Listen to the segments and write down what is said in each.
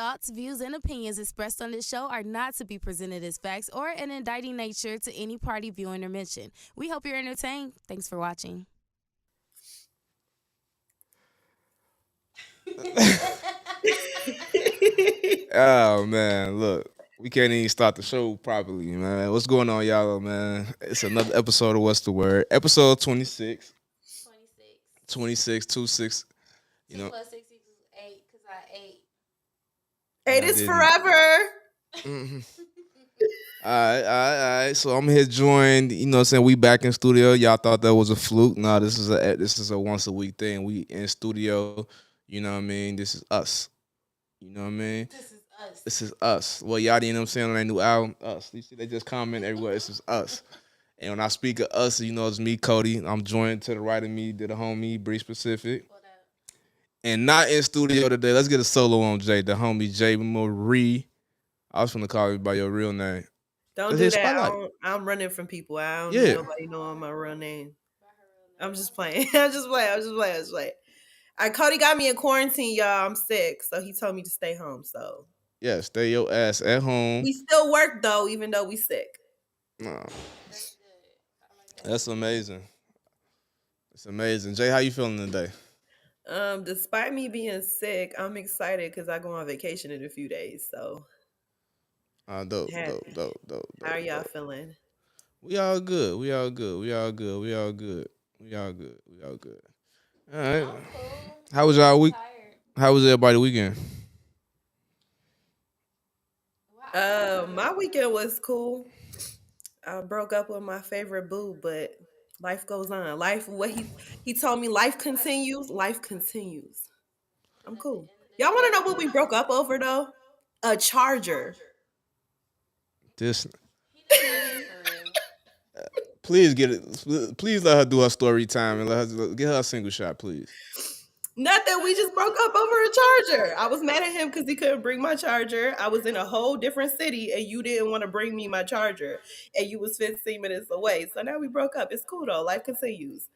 thoughts, views, and opinions expressed on this show are not to be presented as facts or an indicting nature to any party, viewing, or mention. We hope you're entertained. Thanks for watching. Oh man, look, we can't even start the show properly, man. What's going on, y'all, man? It's another episode of What's the Word? Episode 26. 26, 26. You 2 know, plus 6 equals 8 because I ate. and It I is didn't. forever. Mhm. All right. So I'm here joined. You know, what I'm saying we back in studio. Y'all thought that was a fluke. No, this is a once a week thing. We in studio. You know what I mean? This is us. You know what I mean? This is us. This is us. Well, y'all didn't know what I'm saying on that new album, us. You see, they just comment everywhere. This is us. And when I speak of us, you know, it's me, Cody. I'm joined to the right of me, to the homie, Bree Specific. What up? And not in studio today. Let's get a solo on Jay, the homie Jayy Marie. I was gonna call you by your real name. Don't Let's do hit that. spotlight. I'm running from people. I don't need Yeah. nobody knowing my real name. I'm just playing. I'm just playing. Cody got me in quarantine, y'all. I'm sick, so he told me to stay home. So Yeah, stay your ass at home. we still work though, even though we sick. No, That's good. I like that. that's amazing. It's amazing. Jay, how you feeling today? Despite me being sick, I'm excited because I go on vacation in a few days. So Dope, happy. How are y'all dope. feeling? We all good. We all good. We all good. We all good. We all good. We all good. All right. I'm cool. How was y'all week? Tired. How was everybody weekend? Wow. My weekend was cool. I broke up with my favorite boo, but life goes on. He told me life continues. Life continues. I'm cool. Y'all want to know what we broke up over though? A charger. This, He didn't mean it for real. please get it. Please let her do her story time and let her get her a single shot, please. Nothing. We just broke up over a charger. I was mad at him because he couldn't bring my charger. I was in a whole different city and you didn't want to bring me my charger. And you was 15 minutes away. So now we broke up. It's cool though. Life continues.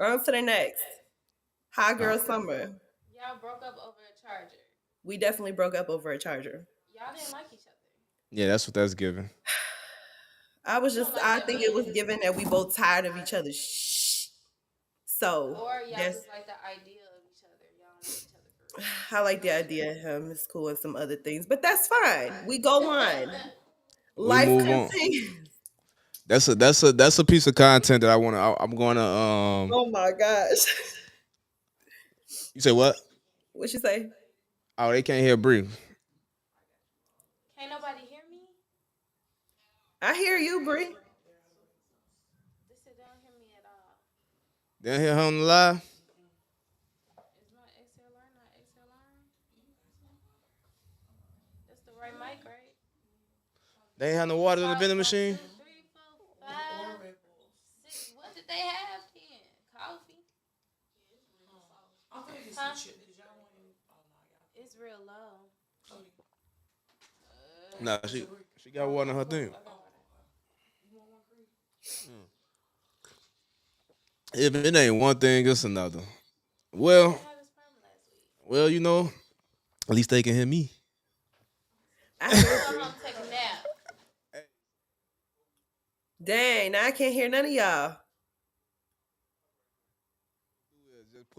On to the next. Hot girl summer. Y'all broke up over a charger. We definitely broke up over a charger. Y'all didn't like each other. Yeah, that's what that's giving. I think it was given that we both tired of each other. So, Or y'all yes, just like the idea of each other. Y'all don't like each other for real. I like the idea of him. It's cool and some other things, but that's fine. We go on. We Life move on. continues. That's a piece of content that I'm gonna Oh my gosh. You say what? What you say? Oh, they can't hear Bree. Can't nobody hear me? I hear you, Bree. They said they don't hear me at all. They don't hear her on the live. Is my XLR not XLR? That's the right mic, right? They ain't have no water in the vending machine. 2, 3, 4, 5, 6. What did they have then? Coffee? Huh? It's real low. Nah, she got water in her thing. If it ain't one thing, it's another. Well, I had this problem last week. well, you know, at least they can hear me. I hear Come home, take a nap. Dang, now I can't hear none of y'all. Just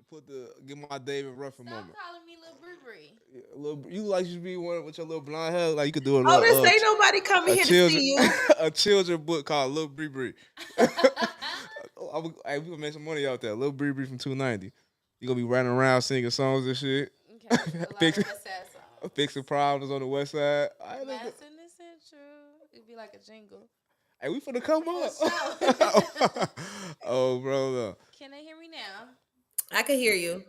put the give my David Ruffin Stop moment. calling me Lil Bree Bree. A little, you like you should be one with your little blonde hair, like you could do a Oh, little this ain't nobody coming a here to children see you. a children book called Lil Bree Bree. Hey, we gonna make some money out there. Lil Bree Bree from 290. You gonna be running around singing songs and shit, Okay, a lot of Fix- West Side songs. fixing problems on the west side. I ain't Madison is true. It'd be like a jingle. Hey, we finna come up. sure. Oh, brother. Can they hear me now? I can hear you,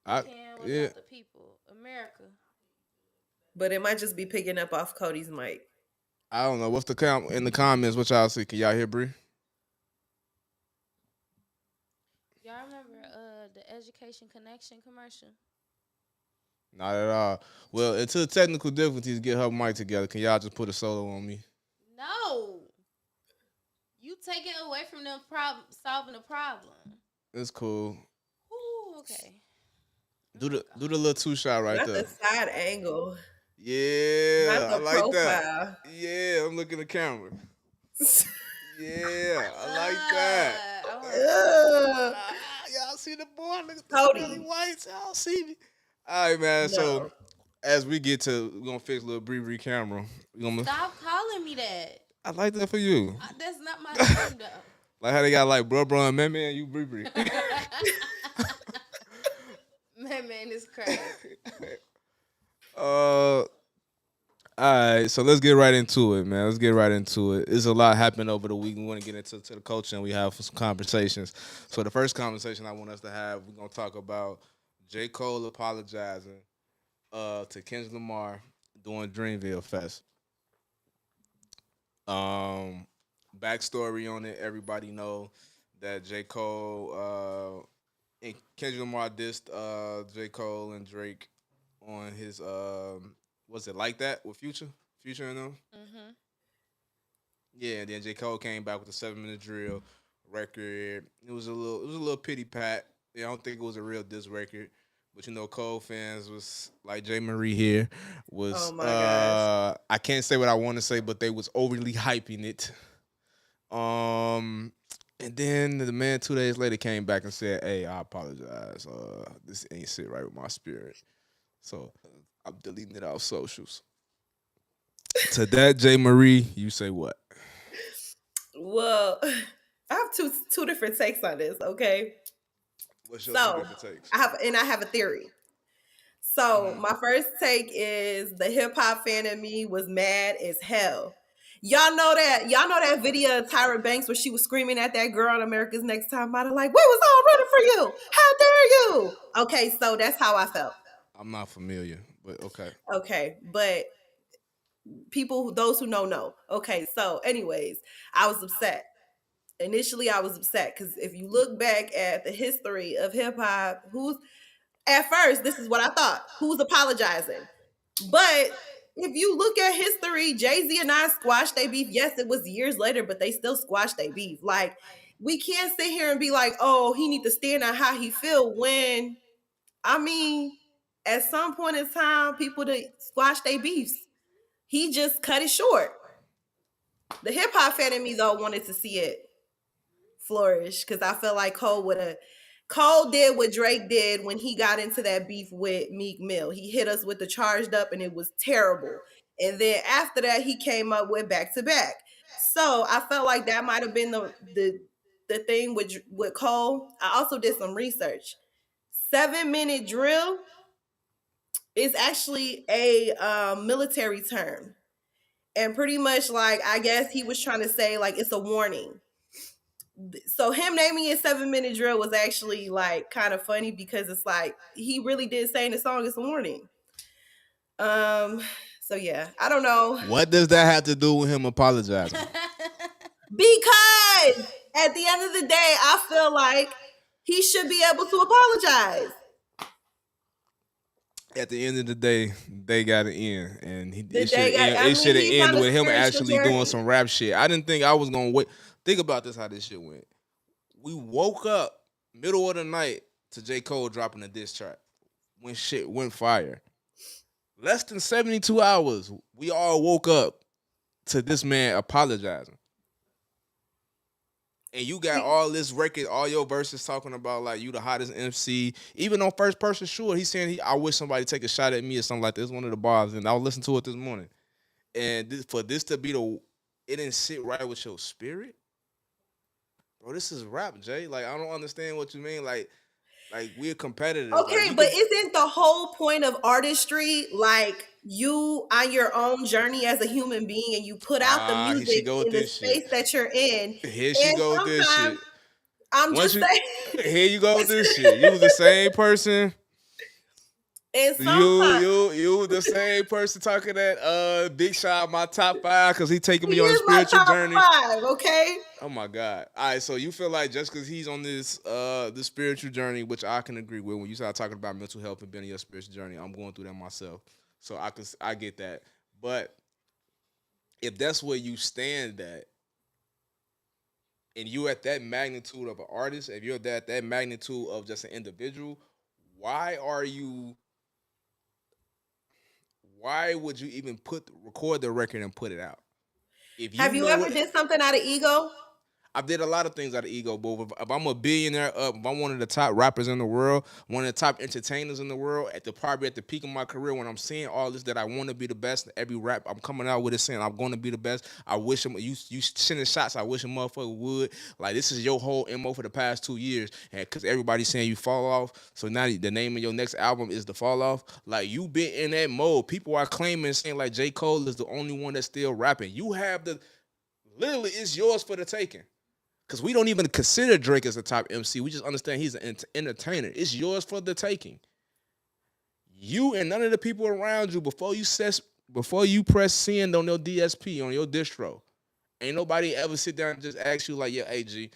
I, Can without yeah. the people. America. but it might just be picking up off Cody's mic. I don't know. What's the count in the comments? What y'all see? Can y'all hear Bree? Y'all remember the Education Connection commercial? Not at all. Well, until technical difficulties get her mic together, can y'all just put a solo on me? No. You take it away from them solving the problem. It's cool. Ooh, okay. Do the little 2 shot right Not there. the side angle. Not Yeah, I the like that. profile. Yeah, I'm looking at the camera. Yeah, I like that. I want to. Ugh. Y'all see the boy? Look at the pearly Cody, whites. Y'all see me? All right, man. So no. as we get to, we're gonna fix little Bree camera. We gonna. Stop calling me that. I like that for you. That's not my name though. Like how they got like bro and man, you Bree. Man is crazy. All right, so let's get right into it, man. Let's get right into it. There's a lot happened over the week. We want to get into the culture and we have some conversations. So the first conversation I want us to have, we're gonna talk about J. Cole apologizing to Kendrick Lamar during Dreamville Fest. Um, Backstory on it. Everybody know that J. Cole and Kendrick Lamar dissed J. Cole and Drake on his was it like that with Future and them? Mhm. Yeah, and then J. Cole came back with a 7 minute drill record. It was a little pity pat. Yeah, I don't think it was a real diss record. But you know, Cole fans was like Jay Marie here Oh was my gosh. I can't say what I want to say, but they was overly hyping it. And then the man 2 days later came back and said, "Hey, I apologize. This ain't sit right with my spirit." So I'm deleting it off socials. To that, Jay Marie, you say what? Well, I have two different takes on this, okay? What's your two So different takes? I have a theory. So Mhm. my first take is the hip hop fan in me was mad as hell. Y'all know that video of Tyra Banks where she was screaming at that girl on America's Next Top Model, like, we was all rooting for you. How dare you? Okay, so that's how I felt. I'm not familiar, but okay. Okay, but those who know. Okay, so anyways, I was upset. Initially, I was upset because if you look back at the history of hip hop, who's at first, this is what I thought. Who's apologizing? But if you look at history, Jay-Z and I squashed their beef. Yes, it was years later, but they still squashed their beef. Like, we can't sit here and be like, oh, he need to stand on how he feel when, I mean, at some point in time, people to squash their beefs. He just cut it short. The hip hop fan in me though wanted to see it flourish because I feel like Cole did what Drake did when he got into that beef with Meek Mill. He hit us with the charged up and it was terrible. And then after that, he came up with back to back. So I felt like that might have been the thing with Cole. I also did some research. 7 minute drill is actually a military term. And pretty much like I guess he was trying to say like it's a warning. So him naming it 7 minute drill was actually like kind of funny because it's like he really did say in the song it's a warning. Um, so yeah, I don't know. What does that have to do with him apologizing? Because at the end of the day, I feel like he should be able to apologize. At the end of the day, they got to end, and The day got, I it mean, should have he's on ended a with him spiritual actually doing journey. some rap shit. I didn't think I was gonna wait. Think about this, how this shit went. We woke up middle of the night to J. Cole dropping a diss track when shit went fire. Less than 72 hours, we all woke up to this man apologizing. And you got all this record, all your verses talking about like you the hottest MC. Even on first person, sure, he's saying I wish somebody take a shot at me or something like that. It's one of the bars, and I was listening to it this morning. And for this to be it didn't sit right with your spirit, bro. This is rap, Jay. Like I don't understand what you mean. Like we're competitors. Like Okay, we but can. isn't the whole point of artistry like you on your own journey as a human being and you put out the Here she music go with in the this shit. space that you're in? Here she And go with this sometimes shit. I'm Once just you saying, here you go with this shit. You was the same person. and You sometimes you you the same person talking that Big Shot my top five because he taking he me on a is my spiritual top journey. 5, okay? Oh my God! All right, so you feel like just because he's on this spiritual journey, which I can agree with, when you start talking about mental health and being on your spiritual journey, I'm going through that myself, so I get that. But if that's where you stand at, and you at that magnitude of an artist, if you're that magnitude of just an individual, why are you? Why would you even record the record and put it out? If you Have you know ever what, did something out of ego? I did a lot of things out of ego, but if I'm a billionaire if I'm one of the top rappers in the world, one of the top entertainers in the world, probably at the peak of my career, when I'm saying all this that I want to be the best in every rap, I'm coming out with it saying I'm going to be the best. I wish you sending shots. I wish a motherfucker would. Like, this is your whole MO for the past 2 years, and because everybody's saying you fall off, so now the name of your next album is The Fall Off. Like, you been in that mode. People are claiming, saying like J. Cole is the only one that's still rapping. You have literally, it's yours for the taking. Because we don't even consider Drake as a top MC. We just understand he's an entertainer. It's yours for the taking. You and none of the people around you, before you press send on your DSP, on your distro, ain't nobody ever sit down and just ask you like, yeah, AG,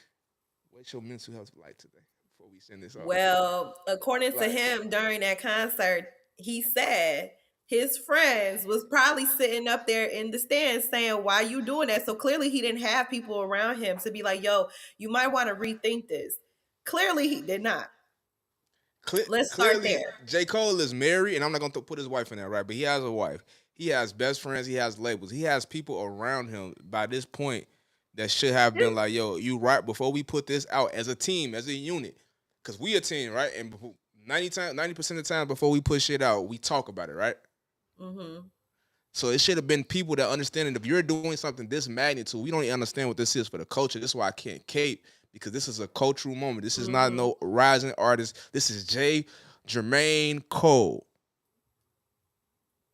what's your mental health like today before we send this off? Well, according to him, during that concert, he said his friends was probably sitting up there in the stands saying, "Why you doing that?" So clearly he didn't have people around him to be like, "Yo, you might want to rethink this." Clearly he did not. Let's start Clearly, there. J. Cole is married, and I'm not going to put his wife in there, right? But he has a wife. He has best friends. He has labels. He has people around him by this point that should have been like, yo, you right before we put this out as a team, as a unit. Because we a team, right? And 90% of the time before we put shit out, we talk about it, right? Mm-hmm. So it should have been people that understand it. If you're doing something this magnitude, we don't even understand what this is for the culture. This is why I can't cape, because this is a cultural moment. This is not no rising artist. This is Jermaine Cole.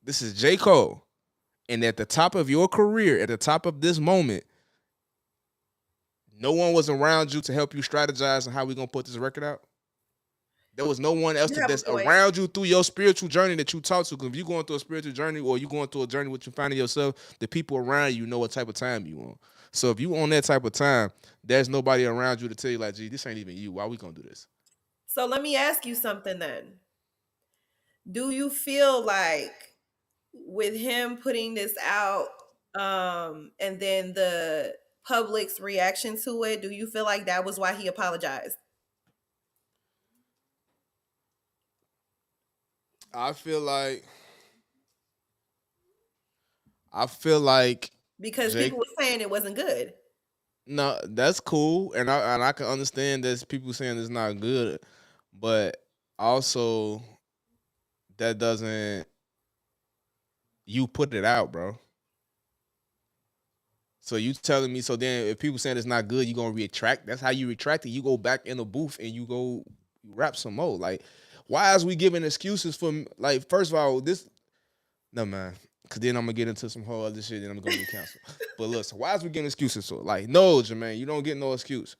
This is J. Cole. And at the top of your career, at the top of this moment, no one was around you to help you strategize on how we gonna put this record out. There was no one else that's around you through your spiritual journey that you talk to. Because if you're going through a spiritual journey, or you going through a journey with you finding yourself, the people around you know what type of time you on. So if you on that type of time, there's nobody around you to tell you like, gee, this ain't even you. Why we gonna do this? So let me ask you something then. Do you feel like with him putting this out, and then the public's reaction to it, do you feel like that was why he apologized? I feel like Because people were saying it wasn't good. No, that's cool, and I can understand there's people saying it's not good, but also that doesn't, you put it out, bro. So you telling me, so then if people saying it's not good, you gonna retract? That's how you retract it. You go back in the booth and you go rap some more. Like, why is we giving excuses for, like, first of all, no, man, because then I'm gonna get into some whole other shit and I'm gonna be canceled. But look, so why is we getting excuses for? Like, no, Jermaine, you don't get no excuse.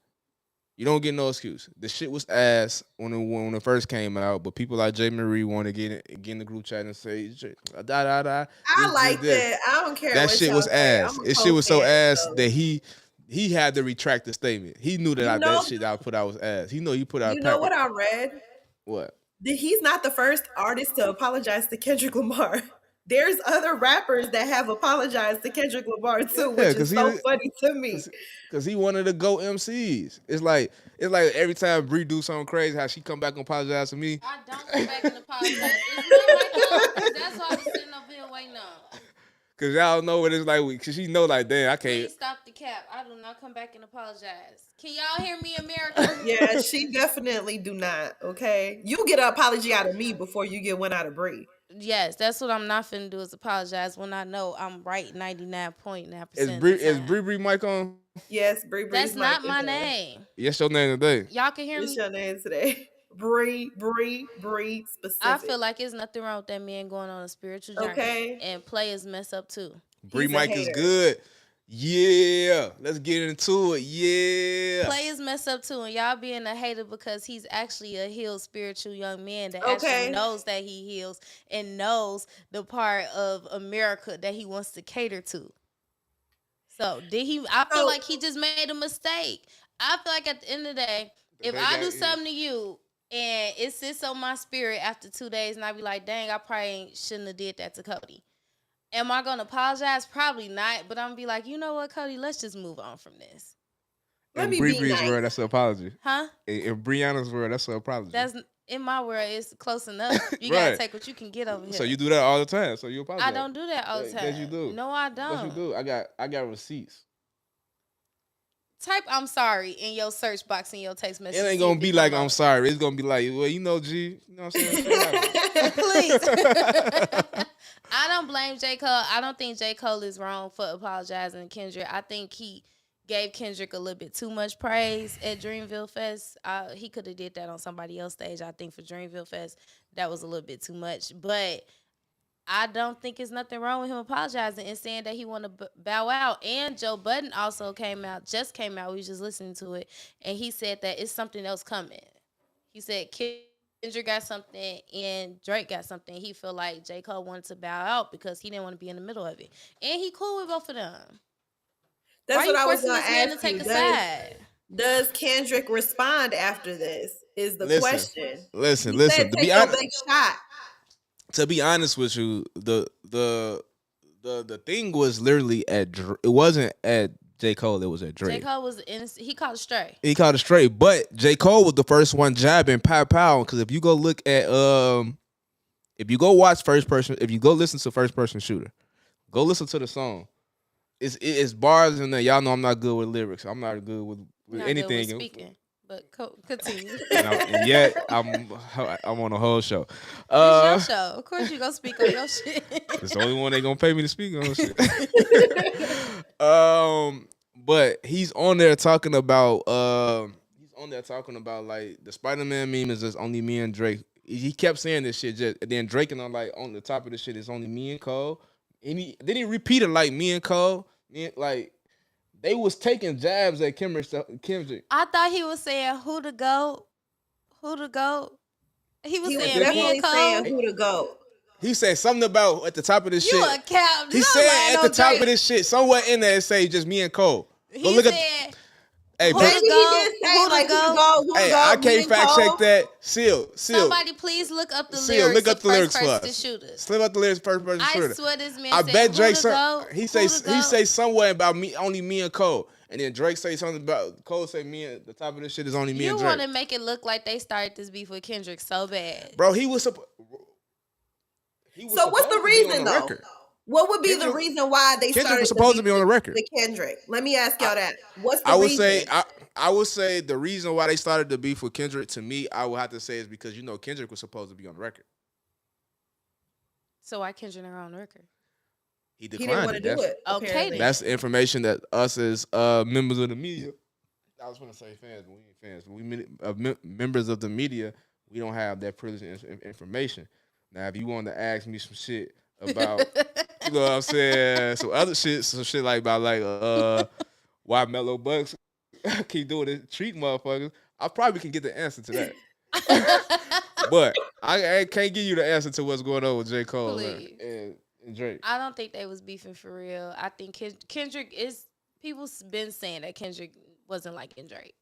You don't get no excuse. The shit was ass when it first came out, but people like Jay Marie want to get in the group chat and say da. I like that. I don't care. That what shit y'all was say. ass. I'm a It shit was so co-fan, ass so. that he had to retract the statement. He knew that that shit I put out was ass. He know you put out. You know what I read? What? That he's not the first artist to apologize to Kendrick Lamar. There's other rappers that have apologized to Kendrick Lamar too, which is so funny to me. Because he wanted to go MCs. It's like every time Bree do something crazy, how she come back and apologize to me. I don't come back and apologize. It's not like that, because that's why I was sitting up here waiting on. Because y'all know what it's like. Because she know, like, damn, I can't. Please stop the cap. I do not come back and apologize. Can y'all hear me, America? Yeah, she definitely do not, okay? You get an apology out of me before you get one out of Bree. Yes, that's what I'm not finna do, is apologize when I know I'm right 99.9%. Is Bree mic on? Yes, Bree. That's not my name. Yes, your name today. Y'all can hear me? What's your name today? Bree specific. I feel like there's nothing wrong with that man going on a spiritual journey. Okay. And players mess up too. Bree mic is good. Yeah, let's get into it. Yeah, players mess up too, and y'all being a hater because he's actually a healed spiritual young man that actually knows that he heals and knows the part of America that he wants to cater to. So I feel like he just made a mistake. I feel like at the end of the day, if I do something to you and it sits on my spirit after 2 days, and I be like, dang, I probably shouldn't have did that to Cody. Am I gonna apologize? Probably not. But I'm gonna be like, you know what, Cody? Let's just move on from this. Let me be nice. Word, that's an apology. Huh? In Brianna's word, that's an apology. In my world, it's close enough. You gotta Right. take what you can get over here. So you do that all the time. So you apologize. I don't do that all the time. Yes, you do. No, I don't. Yes, you do. I got receipts. Type "I'm sorry" in your search box in your text message. It ain't gonna be like I'm sorry. It's gonna be like, well, you know, G. You know what I'm saying? Please. I don't blame J. Cole. I don't think J. Cole is wrong for apologizing to Kendrick. I think he gave Kendrick a little bit too much praise at Dreamville Fest. He could have did that on somebody else's stage. I think for Dreamville Fest, that was a little bit too much. But I don't think there's nothing wrong with him apologizing and saying that he want to bow out. And Joe Budden also just came out. We was just listening to it. And he said that it's something else coming. He said Kendrick got something and Drake got something. He feel like J. Cole wanted to bow out because he didn't want to be in the middle of it. And he cool with both of them. That's Why what I was forcing going this to man ask to take you. a side? Does Kendrick respond after this? Is the question. Listen. He said, To take be your honest, big shot. to be honest with you, the thing was literally at it wasn't at J. Cole, it was at Drake. J. Cole was he caught it straight. He caught it straight, but J. Cole was the first one jabbing pow. Because if you go look at if you go watch First Person, if you go listen to First Person Shooter, go listen to the song. It's bars in there. Y'all know I'm not good with lyrics. I'm not good with anything. Good with speaking, but continue. And yet I'm on a whole show. It's your show. Of course you gonna speak on your shit. It's the only one they gonna pay me to speak on shit. But he's on there talking about like the Spider-Man meme is just only me and Drake. He kept saying this shit and then Drake and I'm like on the top of the shit is only me and Cole. And he repeated like me and Cole. Like they was taking jabs at Kendrick. I thought he was saying who to go. He was saying me and Cole. Saying who to go. He said something about at the top of this shit. You a cap. He said at the top of this shit, somewhere in there it say just me and Cole. He said, hey, who to go? Hey, I can't fact check that. Seal. Somebody please look up the Seal, lyrics. Look up the lyrics for us. Slip up the lyrics first person shooter. I swear this man I said, bet Drake he say somewhere about only me and Cole. And then Drake say something about Cole say me and the top of this shit is only me and Drake. You want to make it look like they started this beef with Kendrick so bad. Bro, he was so what's the reason though? What would be the reason why they Kendrick started was supposed to be on the record? The Kendrick. Let me ask y'all that. What's the reason? I would say the reason why they started the beef with Kendrick, to me, I would have to say is because Kendrick was supposed to be on the record. So why Kendrick not on the record? He declined. He didn't want to do it. Okay, that's the information that us as members of the media. I was going to say fans, but we ain't fans. We members of the media, we don't have that privileged information. Now, if you want to ask me some shit about, you know what I'm saying, some shit like about why Mellow Bucks keep doing it, treat motherfuckers, I probably can get the answer to that. But I can't give you the answer to what's going on with J. Cole and Drake. I don't think they was beefing for real. I think Kendrick is, people's been saying that Kendrick wasn't liking Drake.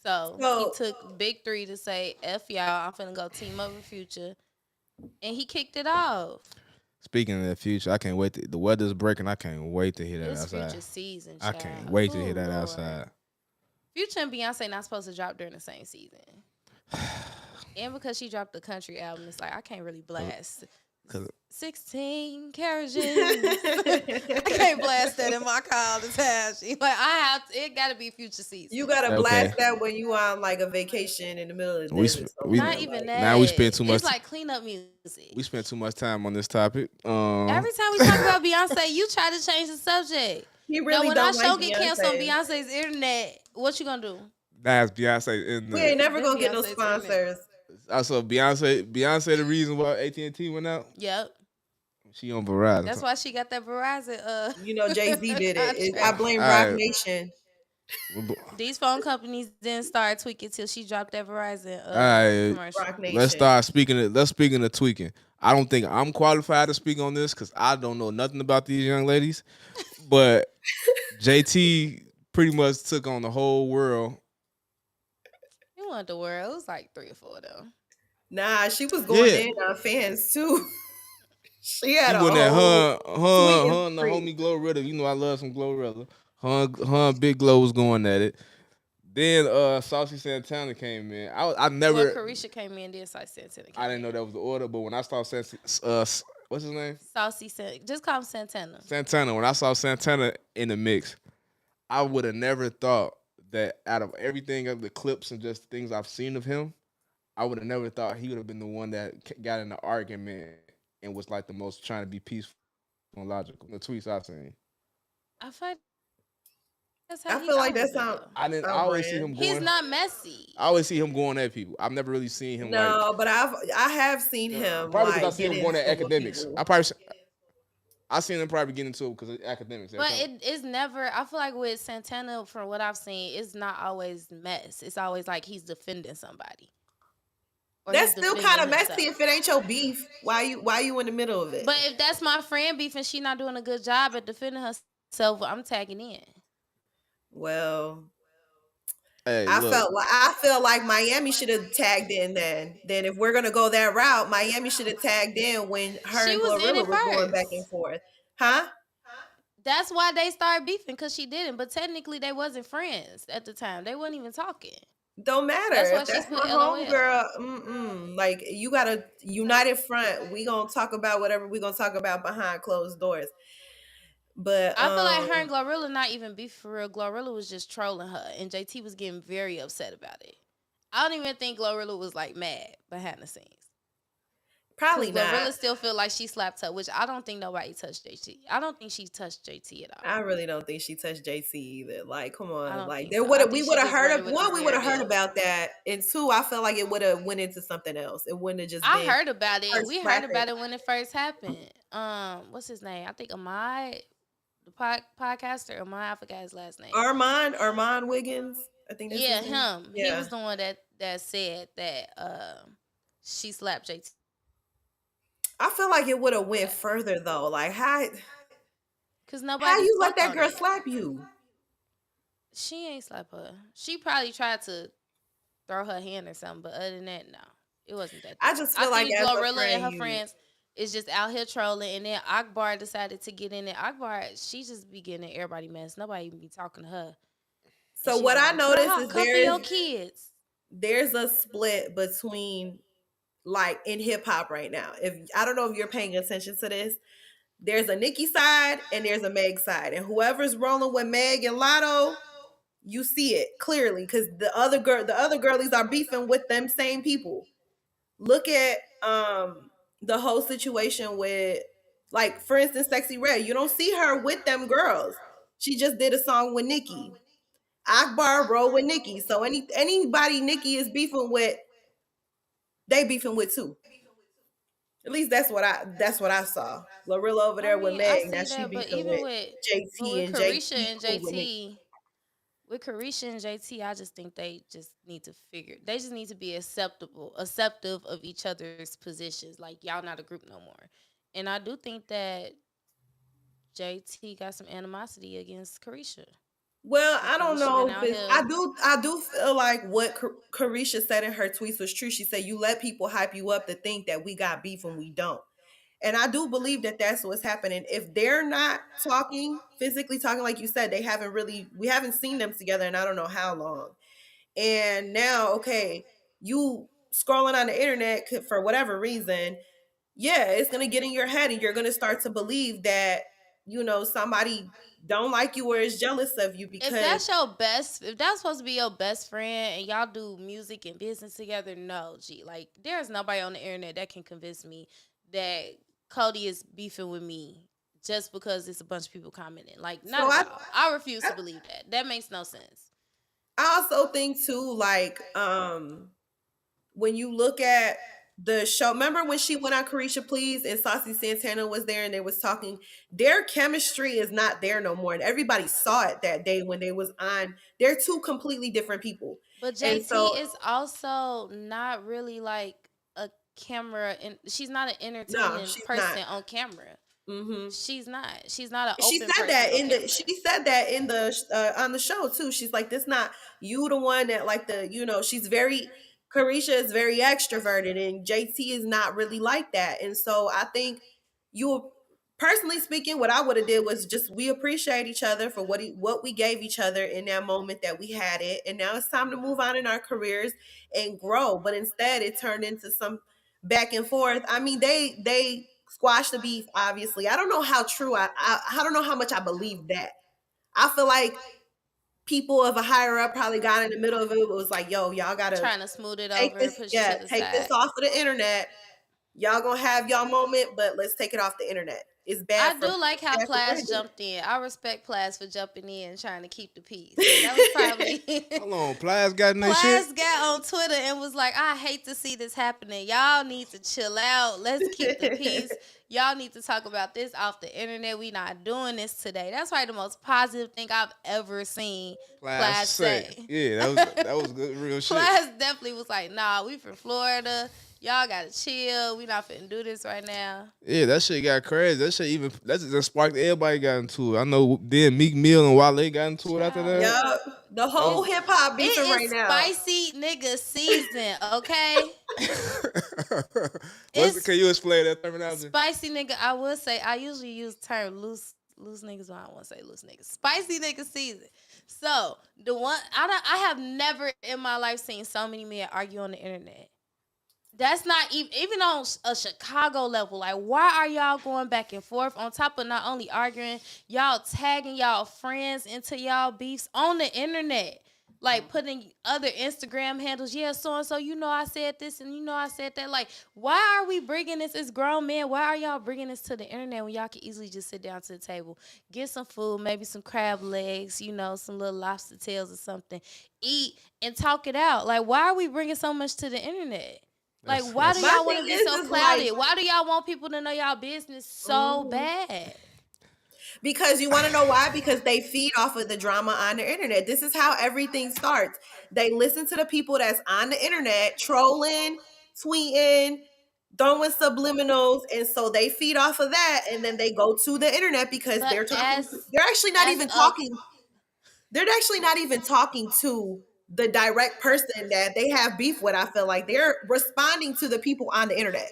So he took Big 3 to say, F y'all, I'm finna go team up with Future. And he kicked it off. Speaking of the future, I can't wait. The weather's breaking. I can't wait to hear that it's outside. Future season, I child. can't wait to hear that Lord. outside. Future and Beyonce not supposed to drop during the same season. And because she dropped the country album, it's like I can't really blast 16 carriages. I can't blast that in my car all the time. It gotta be Future season. You gotta blast that when you on like a vacation in the middle of the day. Not even that. Now we spend too much. It's like cleanup music. We spent too much time on this topic. Every time we talk about Beyonce, you try to change the subject. He really when don't our show like get canceled on Beyonce's internet, what you gonna do? That's Beyonce's internet. We ain't never gonna get no sponsors. Also, Beyonce, the reason why AT&T went out. Yep. She on Verizon. That's why she got that Verizon. Jay-Z did it. I blame Rock Nation. These phone companies didn't start tweaking till she dropped that Verizon commercial. Rock Nation. Let's speaking of tweaking. I don't think I'm qualified to speak on this because I don't know nothing about these young ladies. But JT pretty much took on the whole world. You want the world? It was like 3 or 4 though. Nah, she was going in on fans too. She had her and the homie Glorilla. You know I love some Glorilla. Her and Big Glow was going at it. Then Saucy Santana came in. I Well, never Carisha came in, then Saucy Santana I came didn't know in. that was the order, but when I saw what's his name? Saucy Santana. Just call him Santana. Santana. When I saw Santana in the mix, I would have never thought that out of everything of the clips and just things I've seen of him, I would have never thought he would have been the one that got in the argument and was like the most trying to be peaceful and logical. The tweets I've seen. I feel like that's how I he's feel like always that's been though. I always see brand. him He's going. not messy. I always see him going at people. I've never really seen him like No, but I have seen him probably because I like see get him going at into with academics. people. I seen him probably get into it because of academics. But it is never. I feel like with Santana, from what I've seen, it's not always mess. It's always like he's defending somebody, or That's he's still kind defending of messy himself. if it ain't your beef. Why you in the middle of it? But if that's my friend beef and she not doing a good job at defending herself, I'm tagging in. Well, Hey, I feel like Miami should have tagged in then. Then if we're gonna go that route, Miami should have tagged in when her She and was in Glorilla it was going back and first. forth. Huh? That's why they started beefing, because she didn't. But technically, they wasn't friends at the time. They wasn't even talking. Don't matter. That's why If she that's put my LOL. homegirl, like you got a united front. We gonna talk about whatever we gonna talk about behind closed doors. But I feel like her and Glorilla not even beef for real. Glorilla was just trolling her, and JT was getting very upset about it. I don't even think Glorilla was like mad behind the scenes. probably Because not. Glorilla still feel like she slapped her, which I don't think nobody touched JT. I don't think she touched JT at all. I really don't think she touched JC either. Like, come I on, don't like think so. I think we she would have just heard running of with this one, we would have heard narrative. about that, and two, I felt like it would have went into something else. It wouldn't have just I been heard about it. her We heard slapping. about it when it first happened. What's his name? I think Ahmad, the podcaster. Ahmad, I forgot his last name. Armand Wiggins. I think that's Yeah, his name. him. He was the one that said that she slapped JT. I feel like it would have went further though. Like Cause how nobody you let spoke that on girl it. slap you? She ain't slap her. She probably tried to throw her hand or something, but other than that, no, it wasn't that deep. I just feel like think as a Glorilla and her friend, friends is just out here trolling, and then Akbar decided to get in it. Akbar, she just be getting in everybody mess. Nobody even be talking to her. So what I Like, noticed is cover your kids. there's a split between like in hip hop right now. If I don't know if you're paying attention to this, there's a Nicki side and there's a Meg side, and whoever's rolling with Meg and Lotto, you see it clearly because the other girlies are beefing with them same people. Look at the whole situation with, like, for instance, Sexy Red. You don't see her with them girls. She just did a song with Nicki. Akbar roll with Nicki. So anybody Nicki is beefing with, they beefing with too. At least that's what I saw. Glorilla over there with I Meg. Now see she that, but beefing even with with JT and Carisha JT and cool with Nicki. JT, I just think they just need to figure. They just need to be acceptive of each other's positions. Like, y'all not a group no more. And I do think that JT got some animosity against Carisha. Well, I don't Carisha know been if out it's. here. I do feel like what Carisha said in her tweets was true. She said, "You let people hype you up to think that we got beef when we don't." And I do believe that that's what's happening. If they're not talking, physically talking, like you said, we haven't seen them together in I don't know how long. And now, okay, you scrolling on the internet for whatever reason, yeah, it's gonna get in your head, and you're gonna start to believe that somebody don't like you or is jealous of you If because that's your best, if that's supposed to be your best friend and y'all do music and business together, no, like, there's nobody on the internet that can convince me that Cody is beefing with me just because it's a bunch of people commenting. Like, not at all. I refuse to believe that. That makes no sense. I also think too, like, when you look at the show, remember when she went on Carisha Please and Saucy Santana was there and they was talking, their chemistry is not there no more. And everybody saw it that day when they was on. They're two completely different people. But And JT so is also not really like a camera, and she's not an no, entertaining she's person not. on camera. Mm-hmm. She's not. She's not an She open said person that on in camera. she said that in the on the show too. She's like, this not you the one that like she's very, Carisha is very extroverted and JT is not really like that. And so I think you personally speaking, what I would have did was just we appreciate each other for what we gave each other in that moment that we had it, and now it's time to move on in our careers and grow. But instead, it turned into some back and forth. I mean, they squashed the beef. Obviously, I don't know how true. I don't know how much I believe that. I feel like people of a higher up probably got in the middle of it. It was like, yo, y'all gotta Trying to smooth it take over, this, push it yeah, to the take this side. off of the internet. Y'all gonna have y'all moment, but let's take it off the internet. It's bad I for do like how bad for Plas branding. jumped in. I respect Plas for jumping in and trying to keep the peace. That was probably Hold on, Plies got in that shit. Plas got on Twitter and was like, I hate to see this happening. Y'all need to chill out. Let's keep the peace. Y'all need to talk about this off the internet. We not doing this today. That's probably the most positive thing I've ever seen Plas say. Yeah, that was good, real shit. Plas definitely was like, nah, we from Florida. Y'all gotta chill. We not finna do this right now. Yeah, that shit got crazy. That shit just sparked everybody got into it. I know then Meek Mill and Wale got into it after that. Yup. The whole hip hop beefing It right is now. spicy nigga season, okay? Can you explain that terminology? Spicy nigga, I would say I usually use the term loose niggas, but I don't want to say loose niggas. Spicy nigga season. So the one I have never in my life seen so many men argue on the internet. That's not even on a Chicago level. Like, why are y'all going back and forth on top of not only arguing, y'all tagging y'all friends into y'all beefs on the internet? Like, putting other Instagram handles. Yeah, so-and-so, you know I said this and you know I said that. Like, why are we bringing this? It's grown men. Why are y'all bringing this to the internet when y'all can easily just sit down to the table, get some food, maybe some crab legs, you know, some little lobster tails or something, eat and talk it out? Like, why are we bringing so much to the internet? Like, why do y'all want to be so clouded? Why do y'all want people to know y'all business so bad? Because you want to know why? Because they feed off of the drama on the internet. This is how everything starts. They listen to the people that's on the internet trolling, tweeting, throwing subliminals, and so they feed off of that, and then they go to the internet because But they're talking. They're actually not even talking. They're actually not even talking to the direct person that they have beef with. I feel like they're responding to the people on the internet.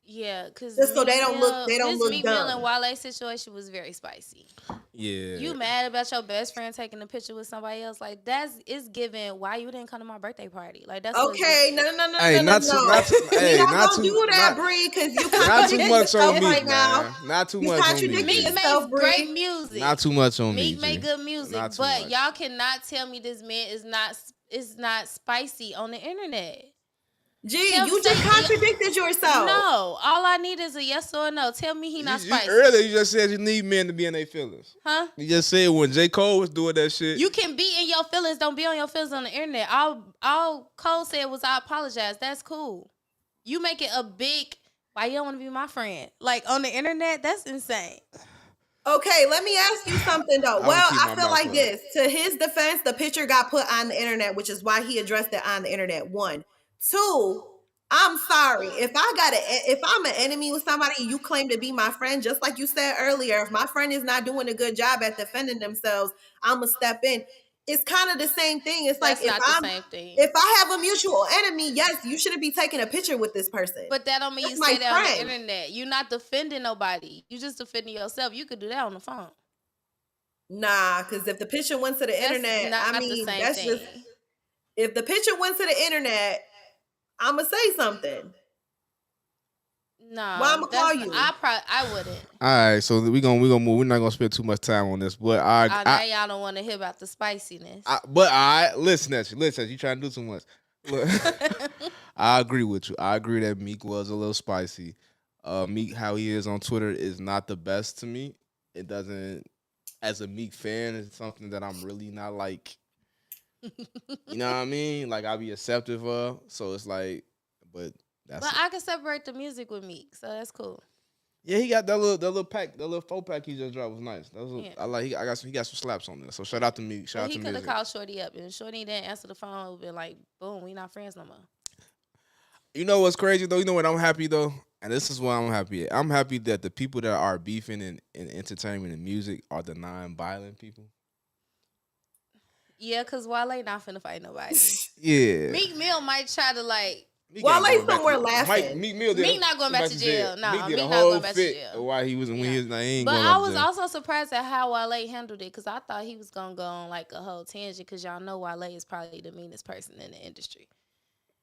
Yeah, because just so they don't look Meek Mill and dumb. Wale situation was very spicy. Yeah. You mad about your best friend taking a picture with somebody else? Like, it's given why you didn't come to my birthday party. Like, that's okay. No. Hey, Not not gonna do that, Bree, because you not too much on Meek right now. Not too much on Meek. Meek makes great music. Not too much on Meek make good music, but y'all cannot tell me this man is not spicy on the internet. Gee, you just contradicted yourself. No, all I need is a yes or a no. Tell me he not spicy. Earlier, you just said you need men to be in their feelings. Huh? You just said when J. Cole was doing that shit. You can be in your feelings. Don't be on your feelings on the internet. All Cole said was I apologize. That's cool. You make it a big, why you don't want to be my friend? Like, on the internet, that's insane. Okay, let me ask you something though. Well, I feel like this. To his defense, the picture got put on the internet, which is why he addressed it on the internet. 1. 2, I'm sorry. If I'm an enemy with somebody, you claim to be my friend, just like you said earlier, if my friend is not doing a good job at defending themselves, I'm gonna step in. It's kind of the same thing. It's That's like not the same thing. If I have a mutual enemy, yes, you shouldn't be taking a picture with this person. But that don't mean you say that on the internet. You're not defending nobody. You just defending yourself. You could do that on the phone. Nah, because if the picture went to the internet, that's thing. Just if the picture went to the internet, I'ma say something. No, why I'ma call you? I wouldn't. All right, so we gonna move. We're not gonna spend too much time on this, but now y'all don't want to hear about the spiciness. Listen at you. You trying to do too much. Look, I agree with you. I agree that Meek was a little spicy. Meek, how he is on Twitter, is not the best to me. It doesn't, as a Meek fan, it's something that I'm really not like. You know what I mean? Like, I'll be acceptive of. So it's like, but I can separate the music with Meek, so that's cool. Yeah, he got that little pack, the little 4-pack he just dropped was nice. That was I like. He got some slaps on there. So shout out to Meek. Shout out to Meek. He could have called Shorty up, and Shorty didn't answer the phone. It would been like, boom, we not friends no more. You know what's crazy though? You know what I'm happy though, and this is why I'm happy. I'm happy that the people that are beefing in entertainment and music are the non-violent people. Yeah, because Wale not finna fight nobody. Yeah. Meek Mill might try to like Meek ain't Wale going back somewhere to Mike. laughing. Meek Mill did Meek not going went back back to to jail. jail. Meek No, did a Meek not whole going back to fit jail. while he was when he Yeah. was. Nah, he ain't But going I back to was jail. also surprised at how Wale handled it because I thought he was gonna go on like a whole tangent because y'all know Wale is probably the meanest person in the industry.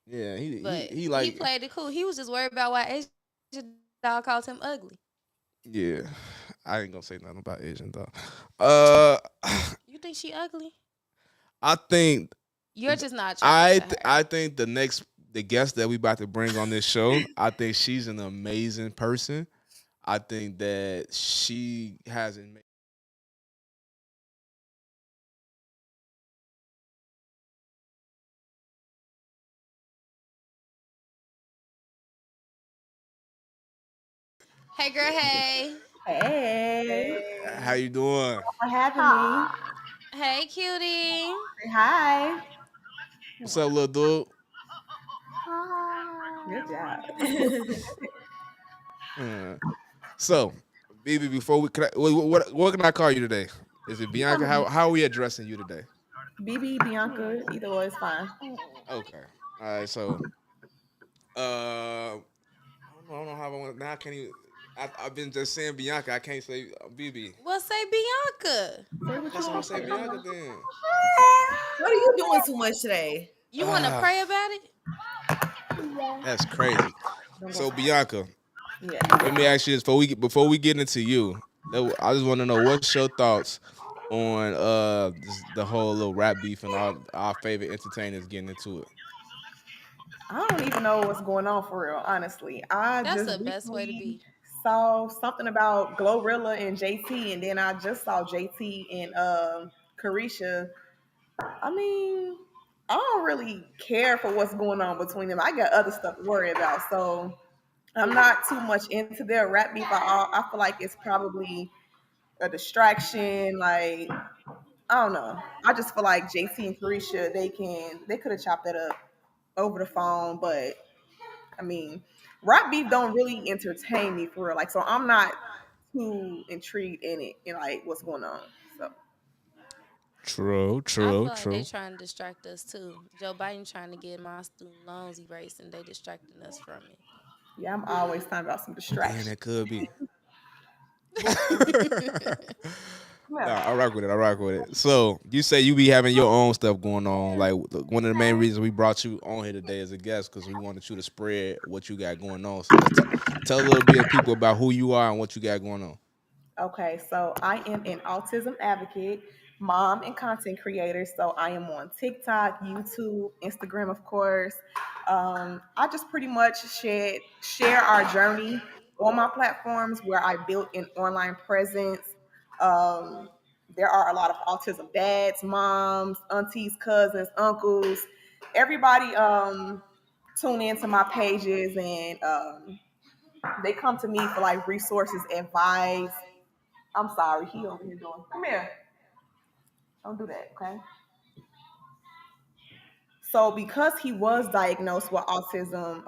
Yeah, But he he like played it cool. He was just worried about why Asian dog called him ugly. yeah. I ain't gonna say nothing about Asian dog. Uh, You think she ugly? I think You're just not attracted to her. I think the guest that we about to bring on this show, I think she's an amazing person. I think that she has an Hey girl, hey. Hey, how you doing? for having me. Hey cutie. Say hi. What's up, little dude? Good job. Uh, so, BB, before we can what can I call you today? Is it Bianca? How are we addressing you today? BB, Bianca, either or is fine. Okay. All right. So, I don't know how I want. Now I can't even. I've been just saying Bianca. I can't say BB. Well, say Bianca. Say what Guess you I'm gonna want to say say. Bianca then. What are you doing too much today? You want to Ah, pray about it? that's crazy. So Bianca, let me Yeah. ask you this before we get into you. I just want to know what's your thoughts on the whole little rap beef and all our favorite entertainers getting into it. I don't even know what's going on for real, honestly. I That's just the best way to recently be. saw something about Glorilla and JT, and then I just saw JT and Carisha. I mean, I don't really care for what's going on between them. I got other stuff to worry about, so I'm not too much into their rap beef. I feel like it's probably a distraction. Like I don't know. I just feel like JT and Carisha they could have chopped that up over the phone, but I mean, rap beef don't really entertain me for real. Like, so I'm not too intrigued in it and like what's going on. So True, I true, feel like they true. trying to distract us too. Joe Biden trying to get my student loans erased, and they distracting us from yeah, I'm always talking about some Damn, distraction. that could be. it. Nah, Yeah. I rock with it. I rock with it. So you say you be having your own stuff going on. Like one of the main reasons we brought you on here today as a guest because we wanted you to spread what you got going on. So just tell a little bit of people about who you are and what you got going on. Okay, so I am an autism advocate, mom, and content creator. So I am on TikTok, YouTube, Instagram, of course. I just pretty much share our journey on my platforms where I built an online presence. Um, there are a lot of autism dads, moms, aunties, cousins, uncles. Everybody tune into my pages and they come to me for like resources, advice. I'm sorry, he over here doing. Come here. Don't do that, okay? So because he was diagnosed with autism,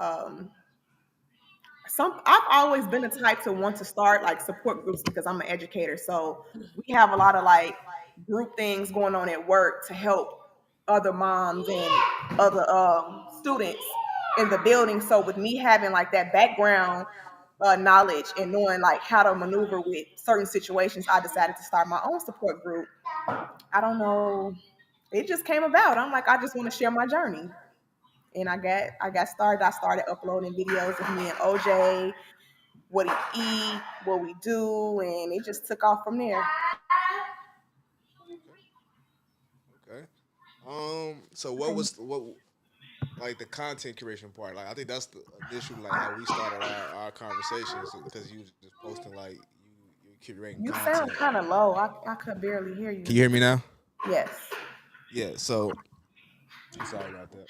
I've always been the type to want to start like support groups because I'm an educator. So we have a lot of like group things going on at work to help other moms and other students in the building. So with me having like that background knowledge and knowing like how to maneuver with certain situations, I decided to start my own support group. I don't know. It just came about. I'm like, I just want to share my journey. And I got started. I started uploading videos of me and OJ, what he eat, what we do, and it just took off from there. Okay. So what was what like the content creation part? Like I think that's the initial like how we started our conversations because you was just posting like you curating You content. sound kind of low. I could barely hear Can you. you hear me now? Yes. Yeah. So I'm sorry about that.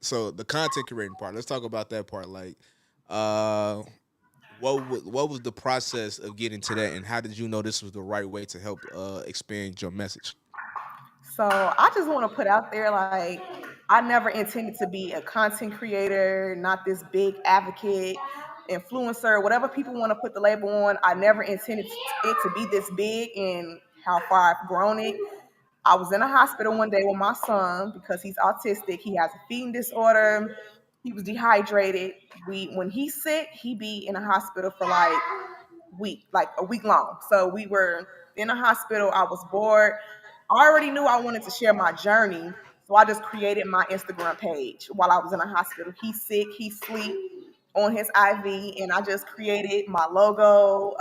So the content creating part. Let's talk about that part. Like, uh, what was the process of getting to that, and how did you know this was the right way to help expand your message? So I just want to put out there like I never intended to be a content creator, not this big advocate, influencer, whatever people want to put the label on. I never intended it to be this big and how far I've grown it. I was in a hospital one day with my son because he's autistic. He has a feeding disorder. He was dehydrated. When he's sick, he be in a hospital for like a week long. So we were in a hospital. I was bored. I already knew I wanted to share my journey. So I just created my Instagram page while I was in a hospital. He's sick, he's asleep on his IV, and I just created my logo.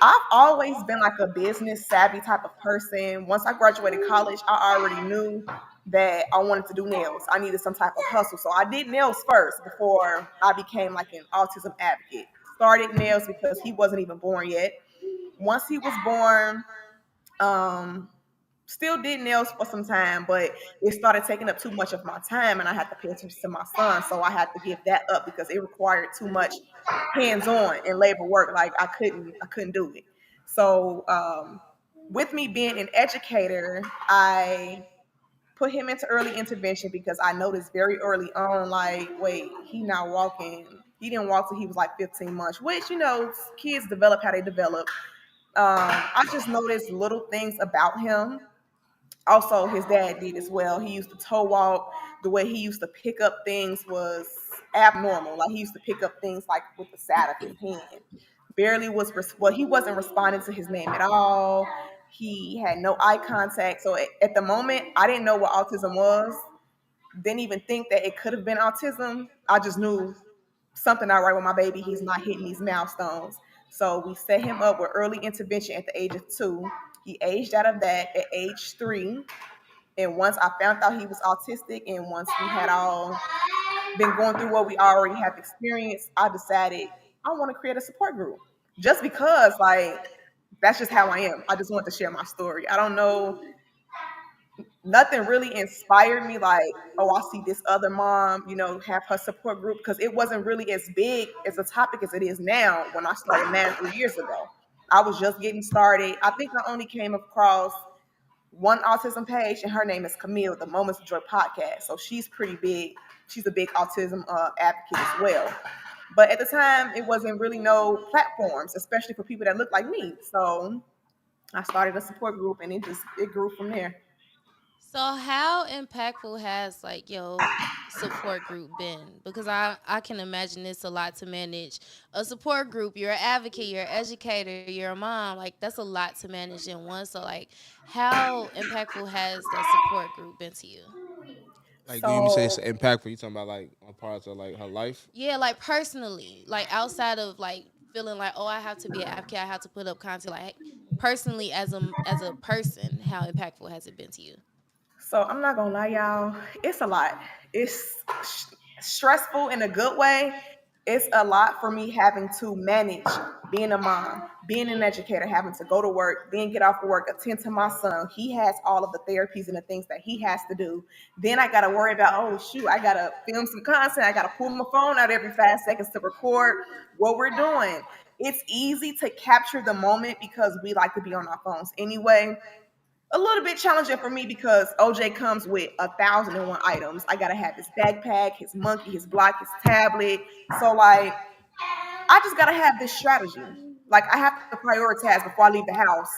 I've always been like a business savvy type of person. Once I graduated college, I already knew that I wanted to do nails. I needed some type of hustle. So I did nails first before I became like an autism advocate. Started nails because he wasn't even born yet. Once he was born, um, still did nails for some time, but it started taking up too much of my time and I had to pay attention to my son. So I had to give that up because it required too much hands-on and labor work. Like I couldn't do it. So with me being an educator, I put him into early intervention because I noticed very early on, like, wait, he not walking. He didn't walk till he was like 15 months, which, kids develop how they develop. I just noticed little things about him. Also, his dad did as well. He used to toe walk. The way he used to pick up things was abnormal. Like he used to pick up things like with the side of his hand. Barely was well. He wasn't responding to his name at all. He had no eye contact. So at the moment, I didn't know what autism was. Didn't even think that it could have been autism. I just knew something not right with my baby. He's not hitting these milestones. So we set him up with early intervention at the age of 2. He aged out of that at age 3. And once I found out he was autistic, and once we had all been going through what we already have experienced, I decided I want to create a support group. Just because, like, that's just how I am. I just want to share my story. I don't know, nothing really inspired me like, oh, I see this other mom, have her support group, because it wasn't really as big as a topic as it is now when I started mine 3 years ago. I was just getting started. I think I only came across one autism page, and her name is Camille, the Moments of Joy podcast. So she's pretty big. She's a big autism advocate as well. But at the time, it wasn't really no platforms, especially for people that look like me. So I started a support group, and it grew from there. So how impactful has like your support group been? Because I can imagine it's a lot to manage. A support group, you're an advocate, you're an educator, you're a mom. Like that's a lot to manage in one. So like how impactful has that support group been to you? Like, do you say it's So impactful? You talking about like on parts of like her life? Yeah, like personally, like outside of like feeling like, oh, I have to be an advocate, I have to put up content. Like personally, as a person, how impactful has it been to you? So I'm not gonna lie, y'all. It's a lot. It's stressful in a good way. It's a lot for me having to manage being a mom, being an educator, having to go to work, then get off of work, attend to my son. He has all of the therapies and the things that he has to do. Then I gotta worry about, oh shoot, I gotta film some content. I gotta pull my phone out every 5 seconds to record what we're doing. It's easy to capture the moment because we like to be on our phones anyway. A little bit challenging for me because OJ comes with 1,001 items. I gotta have his backpack, his monkey, his block, his tablet. So like, I just gotta have this strategy. Like I have to prioritize before I leave the house.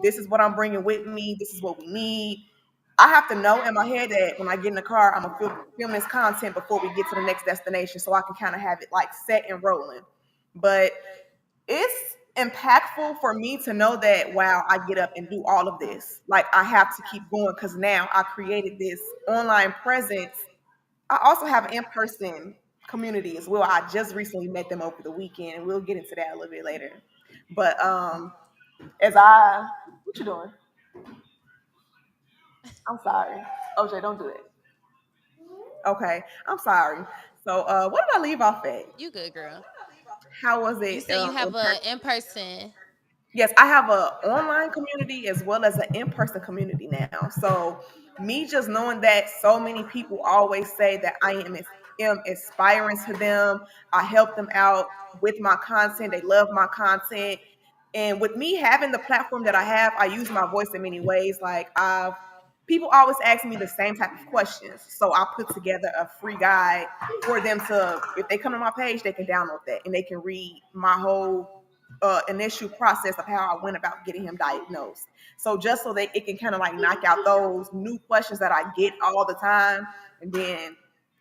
This is what I'm bringing with me. This is what we need. I have to know in my head that when I get in the car, I'm gonna film this content before we get to the next destination, so I can kind of have it like set and rolling. But it's impactful for me to know that wow, I get up and do all of this. Like I have to keep going because now I created this online presence. I also have an in-person community as well. I just recently met them over the weekend, and we'll get into that a little bit later. But as I what you doing? I'm sorry. OJ, don't do it. Okay, I'm sorry. So what did I leave off at? You good, girl. How was You it said you have in a person? in person. Yes, I have a online community as well as an in-person community now. So me just knowing that so many people always say that I am inspiring to them. I help them out with my content. They love my content. And with me having the platform that I have, I use my voice in many ways. Like people always ask me the same type of questions. So I put together a free guide for them to, if they come to my page, they can download that and they can read my whole initial process of how I went about getting him diagnosed. So just so that it can kind of like knock out those new questions that I get all the time, and then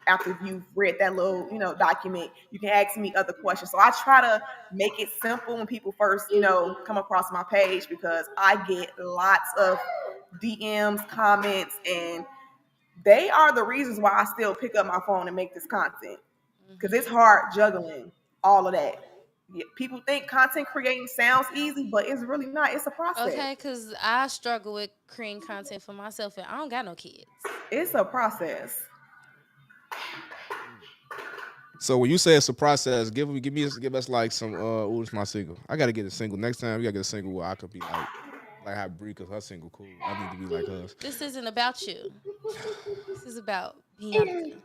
after you've read that little, document, you can ask me other questions. So I try to make it simple when people first, come across my page, because I get lots of DMs, comments, and they are the reasons why I still pick up my phone and make this content, because it's hard juggling all of that. Yeah, people think content creating sounds easy, but it's really not. It's a process. Okay, because I struggle with creating content for myself, and I don't got no kids. It's a process. So when you say it's a process, give us like some who's my single. I gotta get a single next time. We gotta get a single where I could be like how Bree, cause her single cool. I need to be like hers. This isn't about you. This is about Bianca.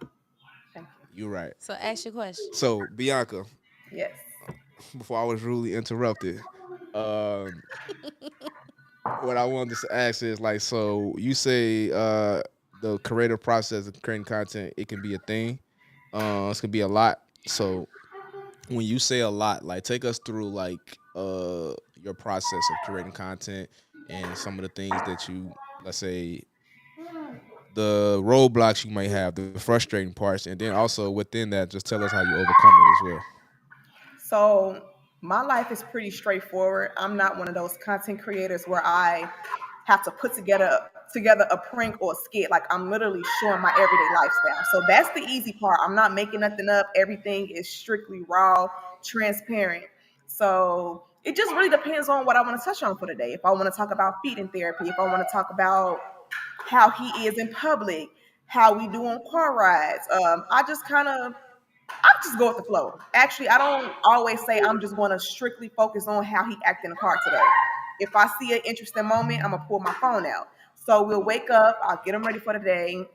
Thank You're right. So ask your question. So Bianca, you. Yes. before I was rudely interrupted, um, what I wanted to ask is like, so you say the creative process of creating content, it can be a thing. It can be a lot. So when you say a lot, like take us through like your process of creating content and some of the things that you, let's say, the roadblocks you might have, the frustrating parts, and then also within that, just tell us how you overcome it as well. So my life is pretty straightforward. I'm not one of those content creators where I have to put together a prank or a skit. Like, I'm literally showing my everyday lifestyle. So that's the easy part. I'm not making nothing up. Everything is strictly raw, transparent. So it just really depends on what I want to touch on for the day. If I want to talk about feeding therapy, if I want to talk about how he is in public, how we do on car rides, I just go with the flow. Actually, I don't always say I'm just going to strictly focus on how he acted in the car today. If I see an interesting moment, I'm gonna pull my phone out. So we'll wake up. I'll get him ready for the day.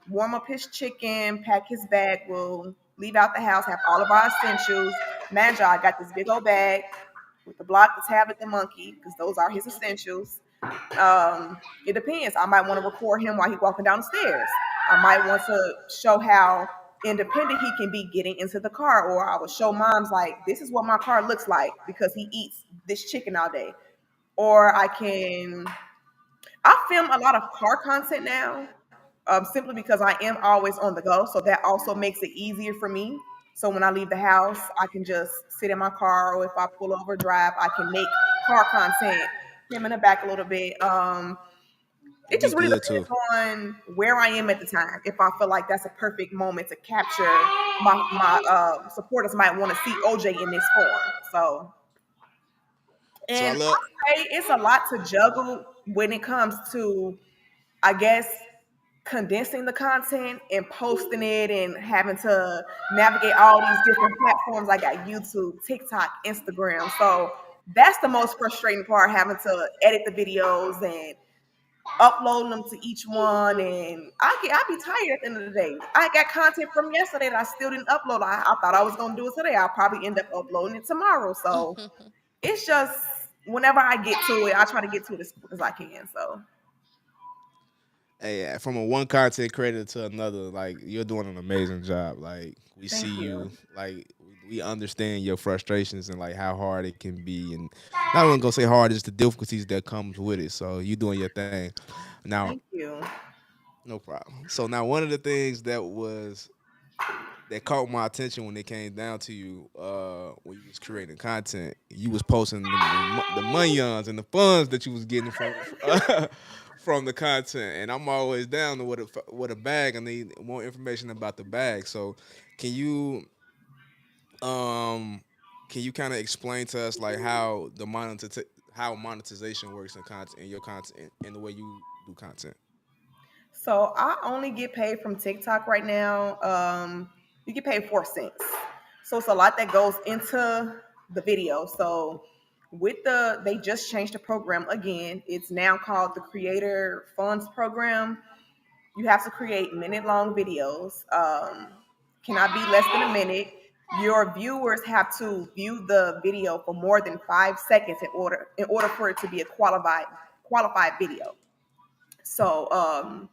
Warm up his chicken, pack his bag. We'll leave out the house, have all of our essentials. Man, I got this big old bag with the block, the tablet, the monkey, because those are his essentials. It depends. I might want to record him while he's walking down the stairs. I might want to show how independent he can be getting into the car, or I will show moms like, this is what my car looks like because he eats this chicken all day. Or I film a lot of car content now, simply because I am always on the go. So that also makes it easier for me. So when I leave the house, I can just sit in my car, or if I pull over drive, I can make car content, him in the back a little bit. It That'd be just really good too. depends on where I am at the time. If I feel like that's a perfect moment to capture, my supporters might want to see OJ in this form. So, So I and love. I say it's a lot to juggle when it comes to, I guess, condensing the content and posting it and having to navigate all these different platforms. I got YouTube, TikTok, Instagram. So that's the most frustrating part, having to edit the videos and uploading them to each one. And I be tired at the end of the day. I got content from yesterday that I still didn't upload. I thought I was gonna do it today. I'll probably end up uploading it tomorrow. So it's just, whenever I get to it, I try to get to it as quick as I can. So Hey, from a one content creator to another, like you're doing an amazing job. Like we see thank you. you, like we understand your frustrations and like how hard it can be, and not only gonna say hard, it's the difficulties that comes with it. So you doing your thing. Now, Thank you. no problem. So now one of the things that caught my attention when it came down to you, when you was creating content, you was posting the monions and the funds that you was getting from from the content, and I'm always down to with a bag. I need more information about the bag. So, can you um can you kind of explain to us like how how monetization works in content, in your content, and the way you do content? So I only get paid from TikTok right now. You get paid 4 cents. So it's a lot that goes into the video. So they just changed the program again. It's now called the Creator Funds Program. You have to create minute-long videos. Cannot be less than a minute. Your viewers have to view the video for more than 5 seconds in order for it to be a qualified video. So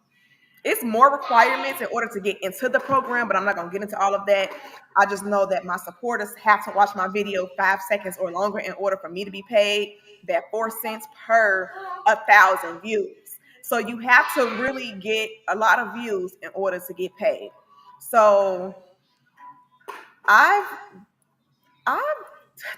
it's more requirements in order to get into the program, but I'm not going to get into all of that. I just know that my supporters have to watch my video 5 seconds or longer in order for me to be paid that 4 cents per 1,000 views. So you have to really get a lot of views in order to get paid. So I've I've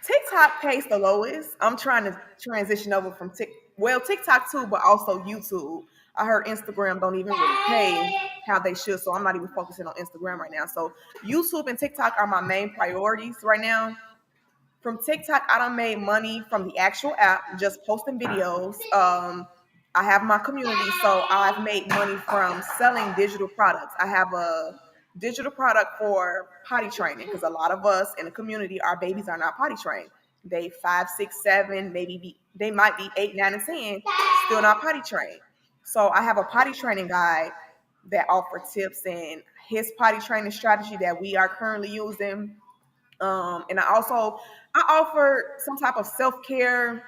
TikTok pays the lowest. I'm trying to transition over from TikTok too, but also YouTube. I heard Instagram don't even really pay how they should, so I'm not even focusing on Instagram right now. So YouTube and TikTok are my main priorities right now. From TikTok, I done made money from the actual app, just posting videos. I have my community, so I've made money from selling digital products. I have a digital product for potty training because a lot of us in the community, our babies are not potty trained. They 5, 6, 7, they might be 8, 9, and 10, still not potty trained. So I have a potty training guide that offers tips and his potty training strategy that we are currently using. And I offered some type of self-care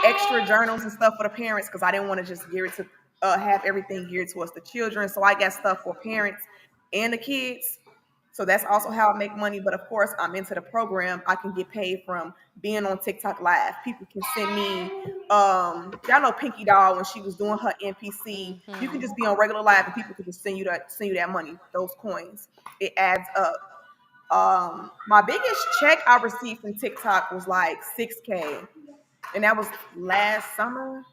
extra journals and stuff for the parents because I didn't want to just gear it to have everything geared towards the children. So I got stuff for parents and the kids. So that's also how I make money. But of course, I'm into the program. I can get paid from being on TikTok Live. People can send me, y'all know Pinky Doll when she was doing her NPC. You can Mm-hmm. just be on regular live and people can just send you that money, those coins. It adds up. My biggest check I received from TikTok was like 6K, and that was last summer,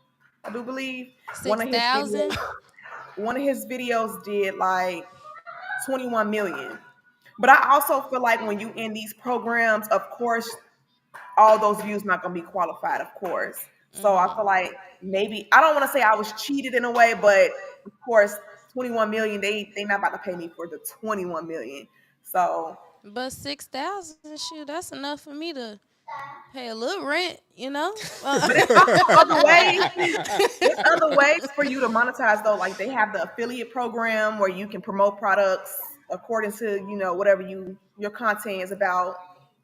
I do believe. One of his 6,000. videos, one of his videos did like 21 million. But I also feel like when you in these programs, of course, all those views not gonna be qualified, of course. So I feel Mm-hmm. like maybe I don't want to say I was cheated in a way, but of course, 21 million, they not about to pay me for the 21 million. So But 6,000, shoot, that's enough for me to pay a little rent, you know. but it's also other ways. There's other ways for you to monetize though. Like they have the affiliate program where you can promote products according to whatever your content is about,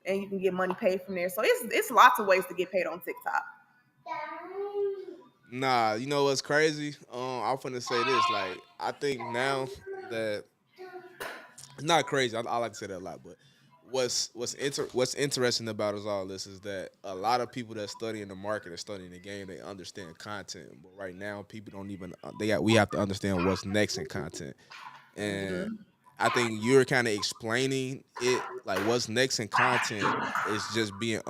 and you can get money paid from there. So it's lots of ways to get paid on TikTok. Nah, you know what's crazy? I'm finna say this. Like, I think now that it's not crazy. I like to say that a lot, but what's interesting about us all this is that a lot of people that study in the market and studying the game, they understand content. But right now, people don't even we have to understand what's next in content. And Hmm. I think you're kind of explaining it like what's next in content is just being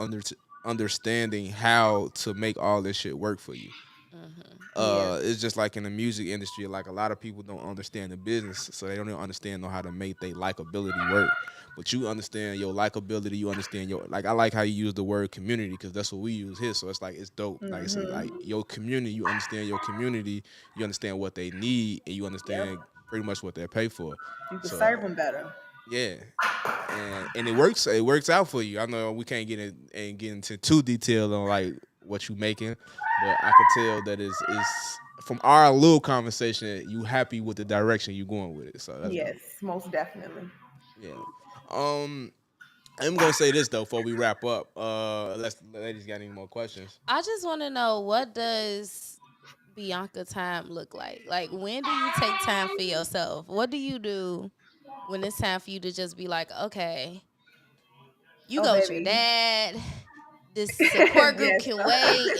understanding how to make all this shit work for you. Mm-hmm. Yeah. It's just like in the music industry, like a lot of people don't understand the business, so they don't even understand know how to make their likability work. But you understand your likability, you understand your like. I like how you use the word community because that's what we use here. So it's like it's dope. Like I say, like Hmm. your community, you understand your community, you understand what they need, and you Yep. understand pretty much what they pay for. You can serve So them better. yeah, and it works. It works out for you. I know we can't get into too detail on like what you making, but I could tell that is from our little conversation. You happy with the direction you going with it. So that's Yes, dope. most definitely. Yeah. Um, I'm gonna say this though before we wrap up. Unless the ladies got any more questions. I just want to know, what does Bianca time look like? Like, when do you take time for yourself? What do you do when it's time for you to just be like, okay, you Oh, go with your baby. dad. This support group Yes. can wait.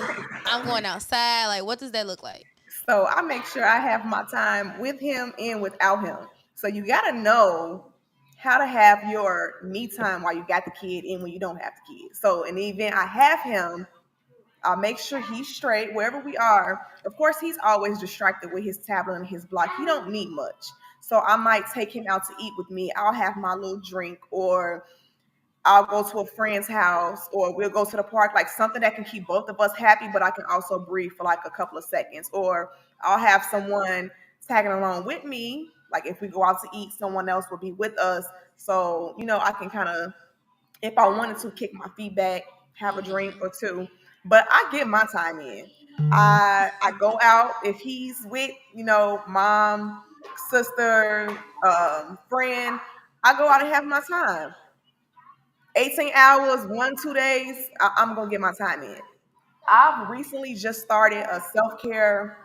I'm going outside. Like, what does that look like? So I make sure I have my time with him and without him. So you got to know how to have your me time while you got the kid and when you don't have the kid. So in the event I have him, I'll make sure he's straight wherever we are. Of course, he's always distracted with his tablet and his block. He don't need much. So I might take him out to eat with me. I'll have my little drink, or I'll go to a friend's house, or we'll go to the park, like something that can keep both of us happy, but I can also breathe for like a couple of seconds. Or I'll have someone tagging along with me. Like if we go out to eat, someone else will be with us. So, I can kind of, if I wanted to, kick my feet back, have a drink Mm-hmm. or two. But I get my time in. I go out if he's with, mom, sister, friend. I go out and have my time. 18 hours, 1, 2 days, I'm gonna get my time in. I've recently just started a self-care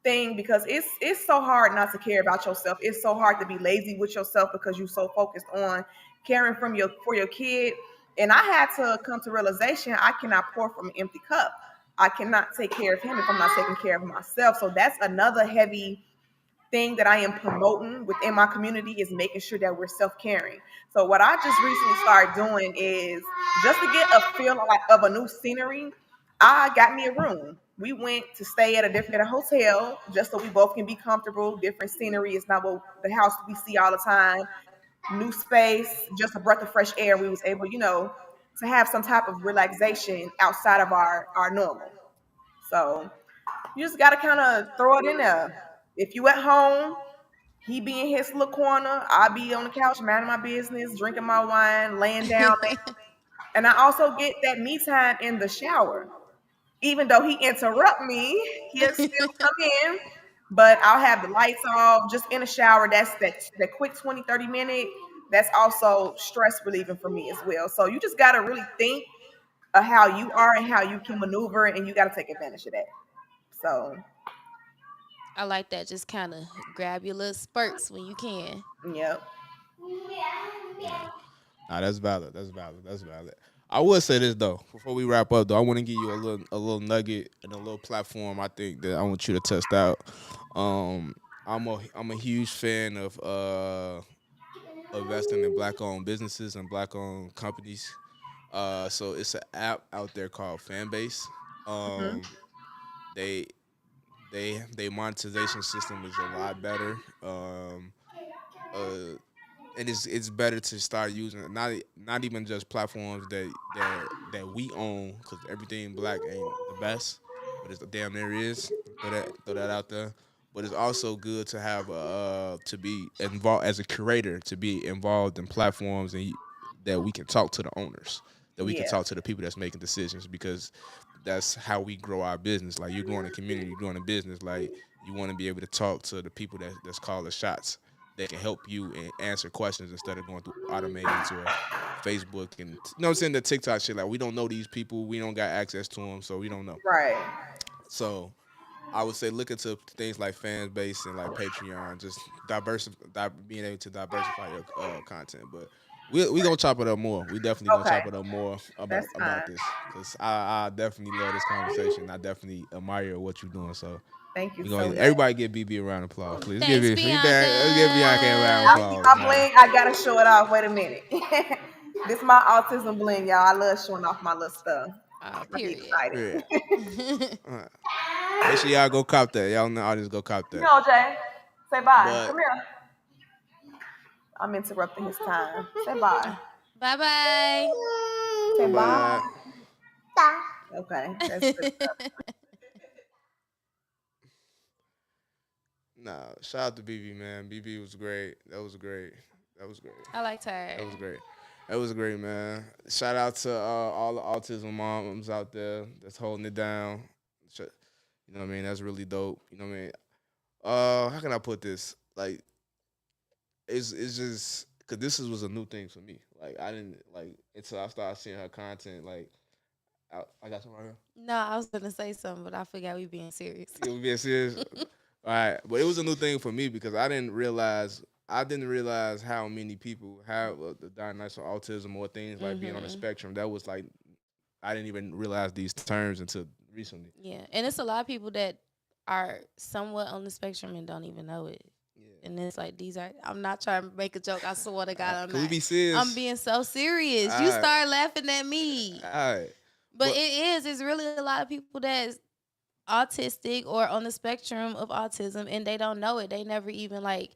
thing because it's so hard not to care about yourself. It's so hard to be lazy with yourself because you're so focused on caring for your kid. And I had to come to realization I cannot pour from an empty cup. I cannot take care of him if I'm not taking care of myself. So that's another heavy thing that I am promoting within my community is making sure that we're self-caring. So what I just recently started doing is just to get a feel like of a new scenery, I got me a room. We went to stay at a hotel just so we both can be comfortable. Different scenery is not what the house we see all the time. New space, just a breath of fresh air. We was able, to have some type of relaxation outside of our normal. So you just gotta kind of throw it in there. If you at home, he be in his little corner, I be on the couch, minding my business, drinking my wine, laying down. And I also get that me time in the shower. Even though he interrupt me, he'll still come in, but I'll have the lights off, just in the shower. That's that quick 20-30 minute. That's also stress relieving for me as well. So you just gotta really think of how you are and how you can maneuver, and you gotta take advantage of that. So I like that. Just kind of grab your little spurts when you can. yep. Yeah. Nah, that's valid. That's valid. That's valid. I would say this though, before we wrap up though, I want to give you a little nugget and a little platform I think that I want you to test out. Um, I'm a huge fan of investing in black owned businesses and black owned companies. So it's an app out there called Fanbase. Hmm. Um, they they monetization system is a lot better. Uh, and it's better to start using not even just platforms that we own because everything black ain't the best, but it's damn near is. Throw that out there. But it's also good to have to be involved as a curator to be involved in platforms that we can talk to the owners, that we can Yeah. talk to the people that's making decisions because that's how we grow our business. Like you're growing a community, you're growing a business. Like you want to be able to talk to the people that's calling the shots that can help you and answer questions instead of going through automated to a Facebook and what I'm saying, the TikTok shit. Like we don't know these people, we don't got access to them, so we don't know. Right. So I would say look into things like fan base and like Patreon, just being able to diversify your content. But we gonna chop it up more. We definitely gonna Okay. chop it up more That's about fine. this because I definitely love this conversation. I definitely admire what you're doing. So Thank you we so gonna much. everybody give BB a round of applause, please. Thanks, Let's give Bianca a round of I Bianca. see applause, my man. bling. I gotta show it off. Wait a minute. This my autism bling, y'all. I love showing off my little stuff. I be Period. excited. Yeah. All right. Make sure y'all go cop that. Y'all in the audience go cop that. No, Jay. Say bye. But Come here. I'm interrupting his time. Say bye. Bye bye. Say bye. but Okay, that's good. nah, shout out to BB, man. BB was great. That was great. That was great. I liked her. That was great. That was great, man. Shout out to all the autism moms out there that's holding it down. You know what I mean? That's really dope. You know what I mean? How can I put this? Like, it's just because was a new thing for me. Like, I didn't like until I started seeing her content. Like, I got some right here. No, I was gonna say something, but I forgot we being serious. You being serious? All right, but it was a new thing for me because I didn't realize how many people have the diagnosis of autism or things like being on the Hmm. spectrum. That was like I didn't even realize these terms until recently. Yeah, and it's a lot of people that are somewhat on the spectrum and don't even know it. Yeah. And it's like these are. I'm not trying to make a joke. I swear to God, I'm Can we not. be serious? I'm being so serious. You All right. start laughing at me, All right. but But it is. It's really a lot of people that's autistic or on the spectrum of autism, and they don't know it. They never even like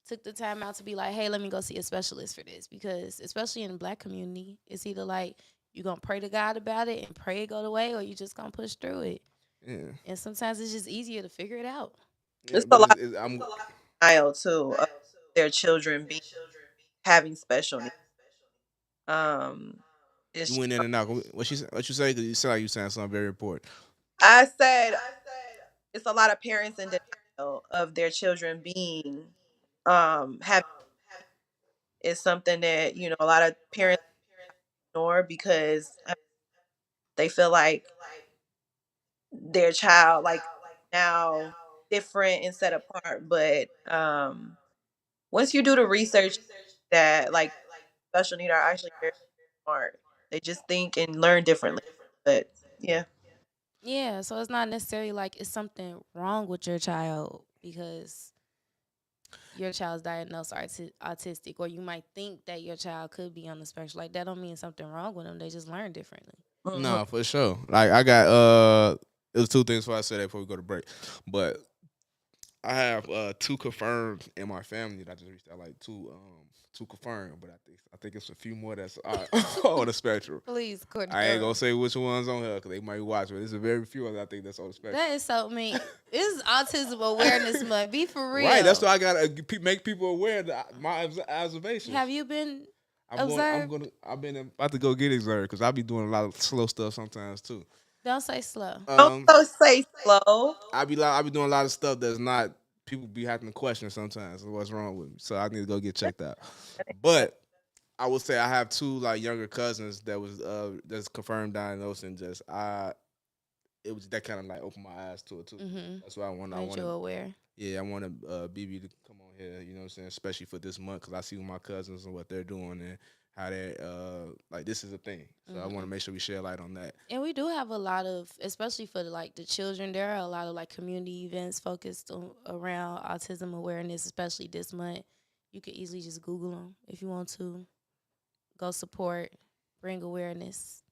took the time out to be like, hey, let me go see a specialist for this, because especially in the black community, it's either like you gonna pray to God about it and pray it go away, or you just gonna push through it. yeah, And sometimes it's just easier to figure it out. yeah. It's a But lot I'm of denial too of their children being having special needs. Um, you it's went in and out. What you say? Because you sound like you saying something very important. I said it's a lot of parents in denial of their children being having is something that a lot of parents ignore because they feel like their child like now different and set apart. But once you do the research that like special need are actually very smart. They just think and learn differently. But yeah. Yeah, so it's not necessarily like it's something wrong with your child, because your child's diagnosed autistic, or you might think that your child could be on the spectrum. Like that don't mean something wrong with them. They just learn differently. Mm-hmm. No, for sure. Like I got it was two things before I said that before we go to break. But I have 2 confirmed in my family that I just reached out, like 2 confirmed, but I think it's a few more that's on the spectrum. Please, Courtney. I ain't gonna say which ones on here because they might watch, but there's a very few I think that's on the spectrum. That is so mean. It's Autism Awareness Month. Be for real. Right, that's why I gotta make people aware of my observations. Have you been I've been about to go get observed because I be doing a lot of slow stuff sometimes too. Don't say slow. Don't say slow. I be doing a lot of stuff that's not, people be having to question sometimes what's wrong with me. So I need to go get checked out. But I would say I have 2 like younger cousins that was that's confirmed diagnosed, and just it was that kind of like opened my eyes to it too. Mm-hmm. That's why I want you aware. Yeah, I want BB to come on here. You know what I'm saying, especially for this month because I see my cousins and what they're doing and how they like this is a thing. So I want to make sure we share light on that. And we do have a lot of, especially for like the children, there are a lot of like community events focused around autism awareness, especially this month. You could easily just Google them if you want to. Go support, bring awareness.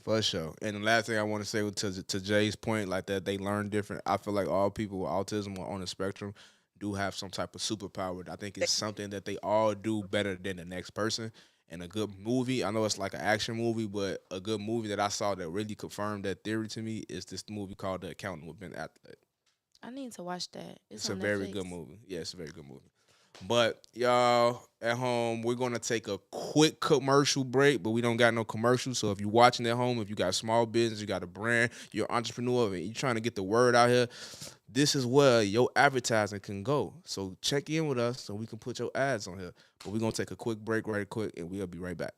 For sure. And the last thing I want to say to Jay's point, like that they learn different. I feel like all people with autism or on the spectrum do have some type of superpower. I think it's something that they all do better than the next person. And a good movie, I know it's like an action movie, but a good movie that I saw that really confirmed that theory to me is this movie called The Accountant with Ben Affleck. I need to watch that. It's on a very Netflix. good movie. Yeah, it's a very good movie. But y'all at home, we're gonna take a quick commercial break, but we don't got no commercials. So if you're watching at home, if you got a small business, you got a brand, you're an entrepreneur, and you're trying to get the word out here, this is where your advertising can go. So check in with us so we can put your ads on here. But we're gonna take a quick break right quick, and we'll be right back.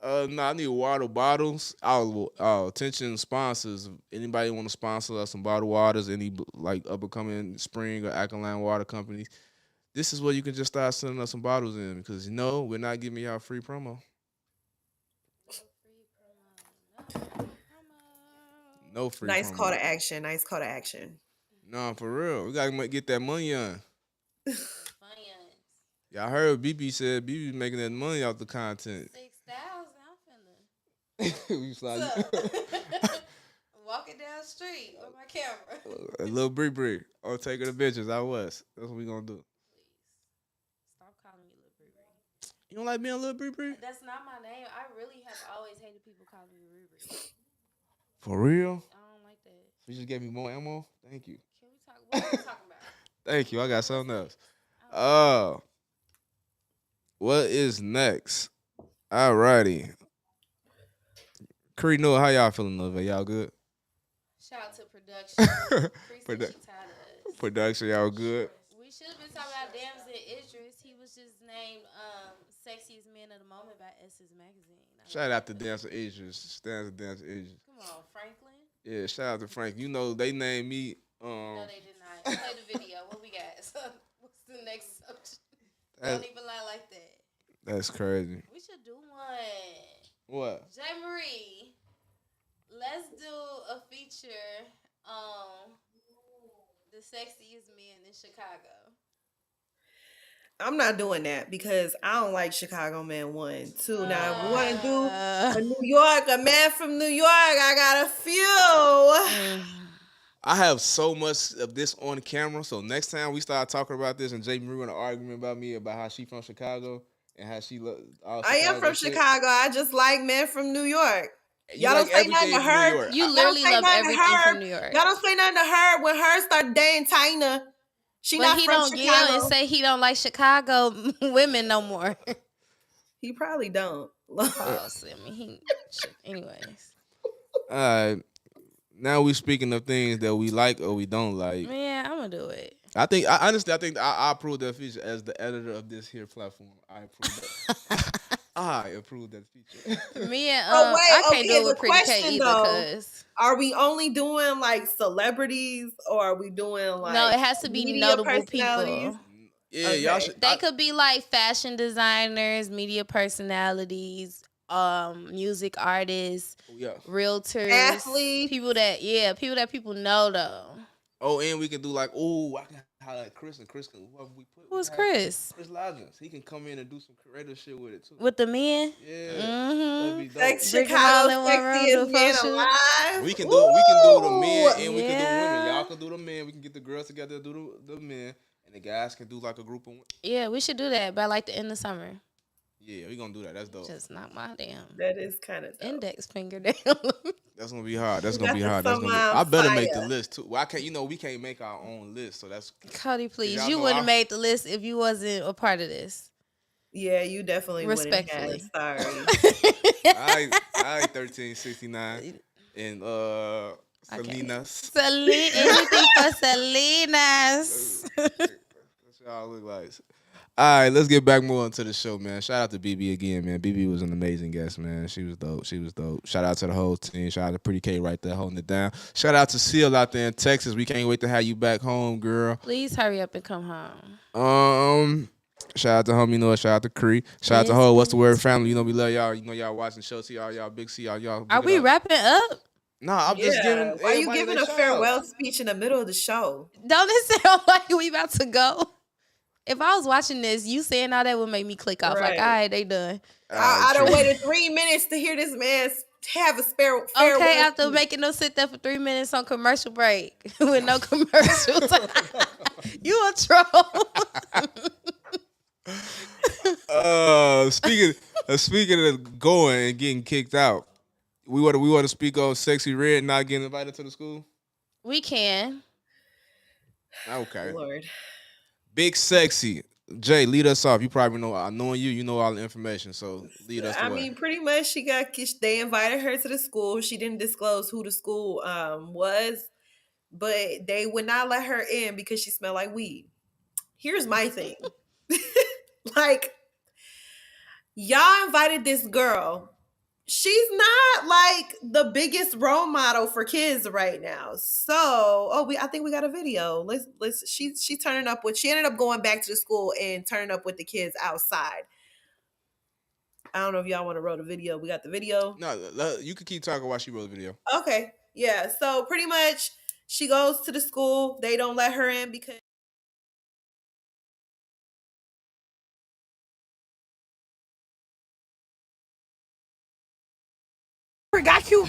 No, I need water bottles. Attention sponsors. Anybody want to sponsor us some bottled waters? Any like up and coming spring or alkaline water companies? This is where you can just start sending us some bottles in because we're not giving y'all free promo. No free Nice call promo. to action. Nice call to action. No, for real. We gotta get that money on. Y'all heard BB said BB making that money off the content. 6,000. I'm finna. We slide. Walking down the street with my camera. A little Bree. Oh, take her to bitches. I was. That's what we gonna do. Please. Stop calling me Lil Bree. You don't like being a little Bree? That's not my name. I really have always hated people calling me Bree. For real? I don't like that. You just gave me more ammo? Thank you. Can we talk? What are we talking about? Thank you. I got something else. What is next? Alrighty. Cree, Noah, how y'all feeling over? Y'all good? Shout out to production. Production, y'all good? We should have been talking about Damson Idris. He was just named Sexiest Man of the Moment by Essence Magazine. Shout out to Dancer Idris. Stands to Dancer Idris. Come on, Franklin. Yeah, shout out to Frank. You know, they named me. No, they did not. Play the video. What we got? So, what's the next subject? Don't even lie like that. That's crazy. We should do one. What? Jayy Marie, let's do a feature on the sexiest men in Chicago. I'm not doing that because I don't like Chicago Man 1. 2. Now, if we want to do a man from New York, I got a few. I have so much of this on camera, so next time we start talking about this and Jayy Marie want an argument about me about how she from Chicago and how she I am from Chicago. I just like men from New York. Y'all like don't say nothing to her. You literally love everything from New York. Y'all don't say nothing to her when her start dating Tina. She not from Chicago. But he don't yell and say he don't like Chicago women no more. He probably don't. Anyways. All right. Now we speaking of things that we like or we don't like. Yeah, I'm gonna do it. I think I approve that feature as the editor of this here platform. I approve that. I approve that feature. Me and I can't do it with Pretty K either. Are we only doing like celebrities or are we doing like no? It has to be notable people. Yeah, okay. Y'all should. They could be like fashion designers, media personalities, music artists, realtors, athletes, people that people know though. Oh, and we can do like, I can highlight Chris, and Chris can whoever we put. Who's Chris? Chris Lodgins. He can come in and do some creative shit with it too. With the men? Yeah. Mm-hmm. Like Chicago sexiest men alive. We can do the men and we can do women. Y'all can do the men. We can get the girls together and do the men, and the guys can do like a group of women. Yeah, we should do that by like the end of summer. Yeah, we gonna do that. That's dope. Just not my damn. That is kind of index finger down. That's gonna be hard. I better make the list too. Well, I can't. We can't make our own list, so that's. Cody, please, you wouldn't have made the list if you wasn't a part of this. Yeah, you definitely respectfully. Sorry. I 1369 and Salinas. Anything for Salinas. That's what y'all look like. All right, let's get back more into the show, man. Shout out to BB again, man. BB was an amazing guest, man. She was dope. Shout out to the whole team. Shout out to Pretty K right there holding it down. Shout out to Seal out there in Texas. We can't wait to have you back home, girl. Please hurry up and come home. Shout out to homie Noah. Shout out to Cree. Shout out to whole What's the Word family. You know we love y'all. You know y'all watching the show. See y'all big. See y'all. Are we wrapping up? Nah, I'm just giving. Why are you giving a farewell speech in the middle of the show? Don't it sound like we about to go? If I was watching this, you saying all that would make me click off. Right. Like, all right, they done. I done waited 3 minutes to hear this man have a farewell. Okay, after making them sit there for 3 minutes on commercial break with no commercials. You a troll. Speaking of going and getting kicked out, we want to speak on Sexy Red not getting invited to the school. We can. Okay. Lord. Big Sexy. Jay, lead us off. You probably know, knowing you know all the information, so lead us the way. I mean, pretty much they invited her to the school. She didn't disclose who the school was, but they would not let her in because she smelled like weed. Here's my thing. Like, y'all invited this girl she's not like the biggest role model for kids right now. So, I think we got a video. She's turning up with. She ended up going back to the school and turning up with the kids outside. I don't know if y'all want to roll the video. We got the video. No, you can keep talking while she roll the video. Okay, yeah. So pretty much, she goes to the school. They don't let her in because. Got you.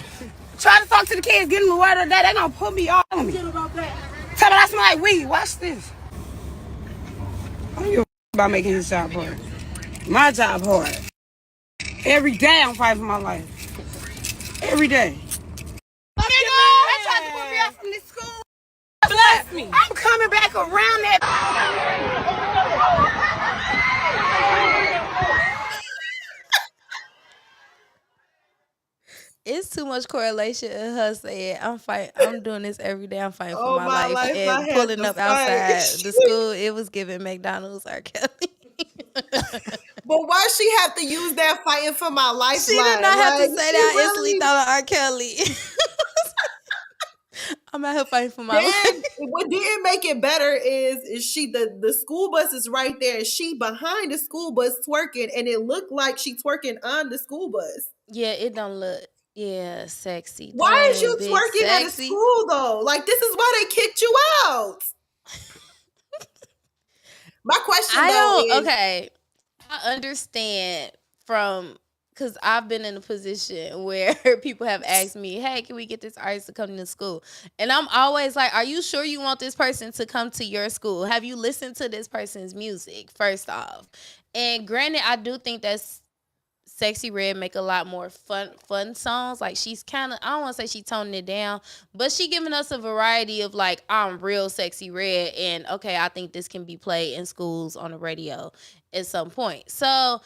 Try to talk to the kids, get them the word of that. They gonna put me on me. Tell me I smell like weed. Watch this. I don't give a about making his job hard. My job hard. Every day I'm fighting for my life. Every day. They tried to put me out from this school. Bless me. I'm coming back around that. It's too much correlation in her saying, I'm doing this every day, I'm fighting for my life. And pulling up outside the school, it was giving McDonald's R. Kelly. But why she have to use that fighting for my life? She did not have to say that. I instantly thought of R. Kelly. I'm out here fighting for my life. What didn't make it better is she the school bus is right there and she behind the school bus twerking and it looked like she twerking on the school bus. Yeah, it don't look sexy. Why is you twerking at a school though? Like this is why they kicked you out. My question okay. I understand because I've been in a position where people have asked me, hey, can we get this artist to come to school? And I'm always like, are you sure you want this person to come to your school? Have you listened to this person's music, first off? And granted, I do think that's Sexy Red make a lot more fun songs. Like she's kind of, I don't want to say she toning it down, but she giving us a variety of like, I'm real Sexy Red. And okay, I think this can be played in schools on the radio at some point. So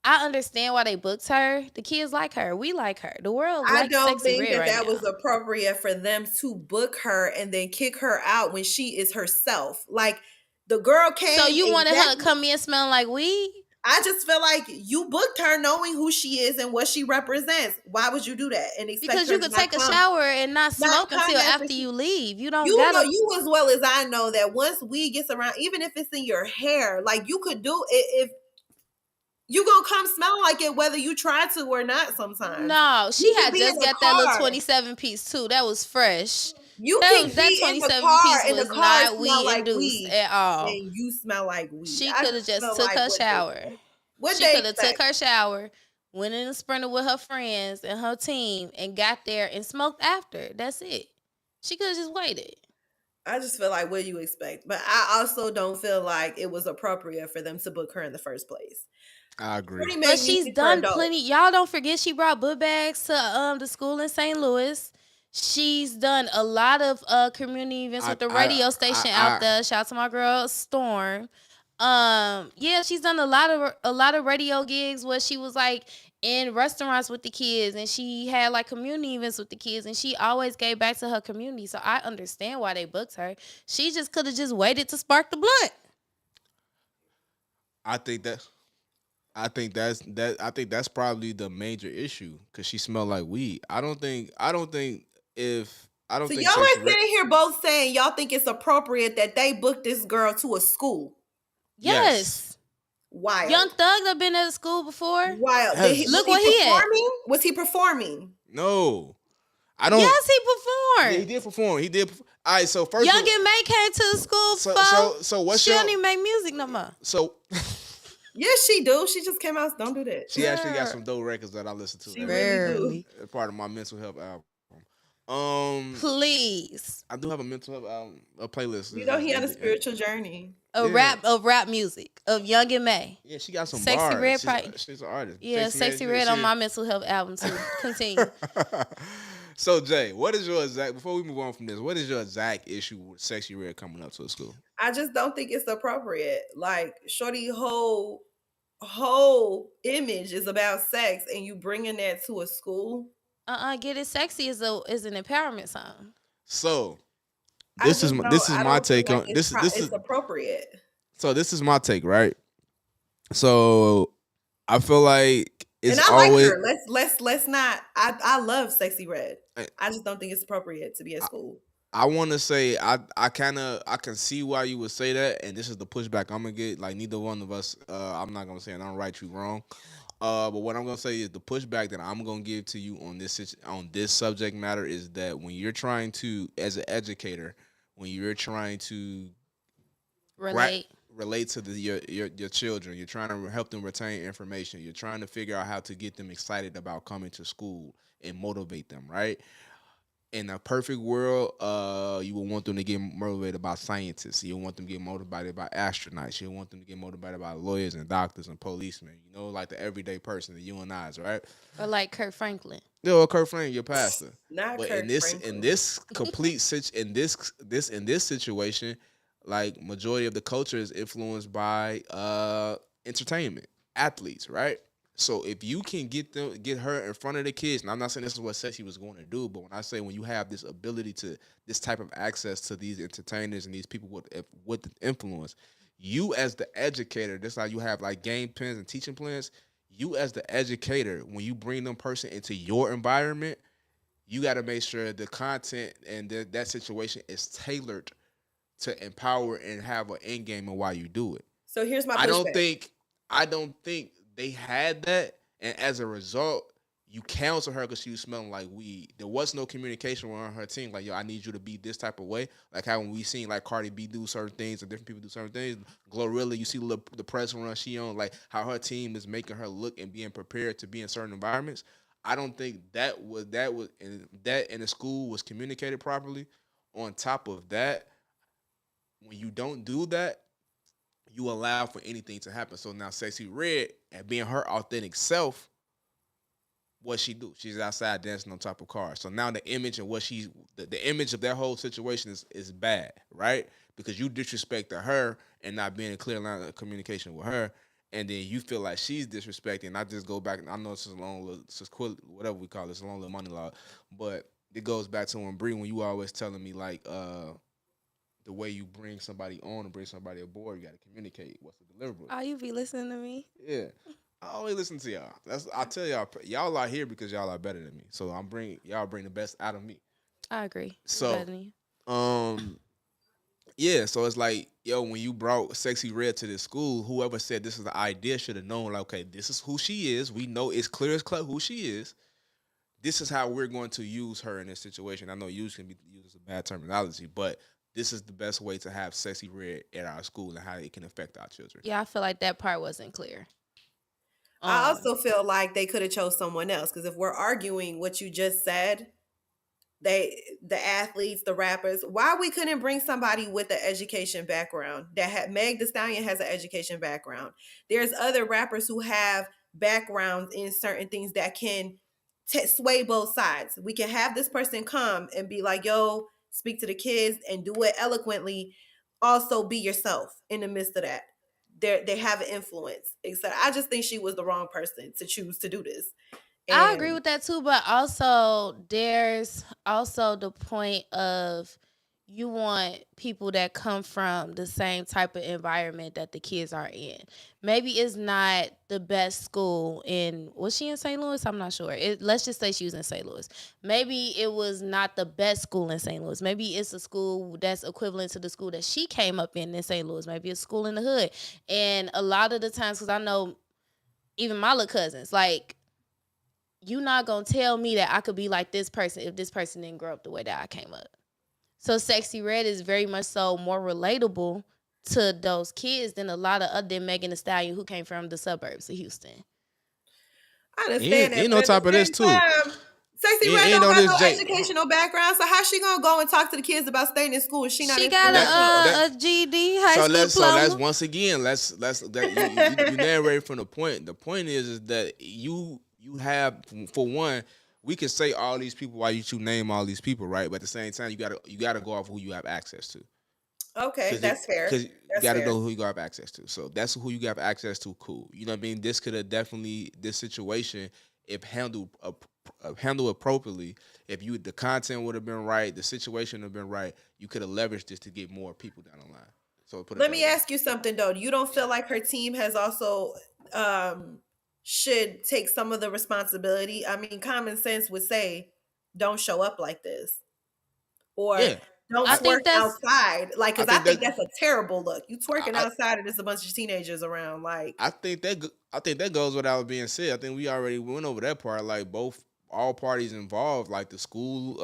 I understand why they booked her. The kids like her. We like her. The world likes Sexy Red. I don't think that was appropriate for them to book her and then kick her out when she is herself. Like the girl came. So you wanted her to come in smelling like weed? I just feel like you booked her knowing who she is and what she represents. Why would you do that? And expect because you could take a shower and not smoke until after you leave. You don't. You know you as well as I know that once weed gets around, even if it's in your hair, like you could do it if. You gonna come smelling like it whether you try to or not sometimes. No, she had just got that little 27 piece too. That was fresh. You can that 27 piece was not weed induced at all. And you smell like weed. She could have just took her shower. She could have took her shower, went in a sprinter with her friends and her team, and got there and smoked after. That's it. She could have just waited. I just feel like what do you expect? But I also don't feel like it was appropriate for them to book her in the first place. I agree. But she's done plenty. Y'all don't forget she brought book bags to the school in St. Louis. She's done a lot of community events with the radio station out there. Shout out to my girl Storm. Yeah, she's done a lot of radio gigs where she was like in restaurants with the kids and she had like community events with the kids and she always gave back to her community. So I understand why they booked her. She just could have just waited to spark the blunt. I think that's probably the major issue because she smelled like weed. I don't think y'all are sitting here both saying y'all think it's appropriate that they booked this girl to a school. Yes. Wild. Young Thug have been at school before. Wild. Look what he had. Was he performing? No. I don't. Yes, he performed. Yeah, he did perform. He did. All right, so first Young and May came to the school so what's she don't even make music no more. So yes, she do. She just came out. Don't do that. She actually got some dope records that I listen to. She really do. Part of my mental health album. Please. I do have a mental health album, a playlist. You know he had a spiritual journey. Of rap music of Young and May. Yeah, she got some Sexy bars. Red she's an artist. Yeah, Sexy Red on my mental health album too. Continue. So Jay, what is your exact? Before we move on from this, what is your exact issue with Sexy Red coming up to the school? I just don't think it's appropriate. Like shorty whole image is about sex, and you bringing that to a school. Get It Sexy is an empowerment song. So this is my take on this. This is appropriate. So this is my take, right? So I feel like it's And I like always. her. Let's not. I love Sexy Red. I just don't think it's appropriate to be at school. I want to say I can see why you would say that, and this is the pushback I'm gonna get. Like neither one of us, I'm not gonna say and I'm right, you wrong. But what I'm gonna say is the pushback that I'm gonna give to you on this subject matter is that when you're trying to, as an educator, when you're trying to Relate. relate to your children, you're trying to help them retain information. You're trying to figure out how to get them excited about coming to school and motivate them, right? In a perfect world, you would want them to get motivated by scientists. You want them to get motivated by astronauts. You want them to get motivated by lawyers and doctors and policemen. You know, like the everyday person, the you and I's, right? Or like Kurt Franklin. No, Kurt Franklin, your pastor. Not But Kurt Franklin. in this complete in this situation, like majority of the culture is influenced by entertainment, athletes, right? So if you can get her in front of the kids, and I'm not saying this is what Sexy was going to do, but when I say when you have this ability to this type of access to these entertainers and these people with influence, you as the educator, this is how you have like game plans and teaching plans. You as the educator, when you bring them person into your environment, you got to make sure the content and that situation is tailored to empower and have an end game of why you do it. So here's my pushback. I don't think they had that, and as a result, you counsel her because she was smelling like weed. There was no communication on her team. Like, yo, I need you to be this type of way. Like how when we seen like Cardi B do certain things and different people do certain things. Glorilla, you see the press run she on, like how her team is making her look and being prepared to be in certain environments. I don't think that in the school was communicated properly. On top of that, when you don't do that, you allow for anything to happen. So now Sexy Red, and being her authentic self, what she do? She's outside dancing on top of cars. So now the image and the image of that whole situation is bad, right? Because you disrespected her and not being in a clear line of communication with her, and then you feel like she's disrespecting. I just go back, and I know this is a long little, whatever we call this, a long little money law, but it goes back to when Bree, when you always telling me like the way you bring somebody on and bring somebody aboard, you got to communicate what's the deliverable. Oh, you be listening to me? Yeah. I always listen to y'all. I tell y'all are here because y'all are better than me. So y'all bring the best out of me. I agree. So yeah, so it's like, yo, when you brought Sexy Red to this school, whoever said this is the idea should have known, like, okay, this is who she is. We know it's clear as club who she is. This is how we're going to use her in this situation. I know use can be used as a bad terminology, but this is the best way to have Sexy Red at our school and how it can affect our children. Yeah, I feel like that part wasn't clear. I also feel like they could have chose someone else, because if we're arguing what you just said, the athletes, the rappers, why we couldn't bring somebody with an education background that had Meg Thee Stallion has an education background. There's other rappers who have backgrounds in certain things that can sway both sides. We can have this person come and be like, yo, speak to the kids and do it eloquently. Also be yourself in the midst of that. They have an influence. Except I just think she was the wrong person to choose to do this. And I agree with that too, but also there's also the point of you want people that come from the same type of environment that the kids are in. Maybe it's not the best school was she in St. Louis? I'm not sure. Let's just say she was in St. Louis. Maybe it was not the best school in St. Louis. Maybe it's a school that's equivalent to the school that she came up in St. Louis. Maybe it's a school in the hood. And a lot of the times, because I know even my little cousins, like, you're not going to tell me that I could be like this person if this person didn't grow up the way that I came up. So Sexy Red is very much so more relatable to those kids than a lot of other Megan Thee Stallion who came from the suburbs of Houston. I understand that. And on top of this too, Sexy Red don't got no educational background, so how's she gonna go and talk to the kids about staying in school? She got a GED, high school diploma. So let's once again you narrate from the point. The point is that you have, for one, we can say all these people while you name all these people, right? But at the same time, you gotta go off who you have access to. Okay, that's fair. Because you gotta know who you have access to. So that's who you have access to. Cool. You know what I mean? This could have definitely, this situation, if handled appropriately, if the content would have been right, the situation would have been right, you could have leveraged this to get more people down the line. So let me ask you something though. You don't feel like her team has also should take some of the responsibility. I mean, common sense would say, don't show up like this, or Yeah, don't I I twerk think that's outside. Like, I because I think think that that's a terrible look. You twerking I, outside and there's a bunch of teenagers around. Like, I think that goes without being said. I think we already went over that part. Like all parties involved, like the school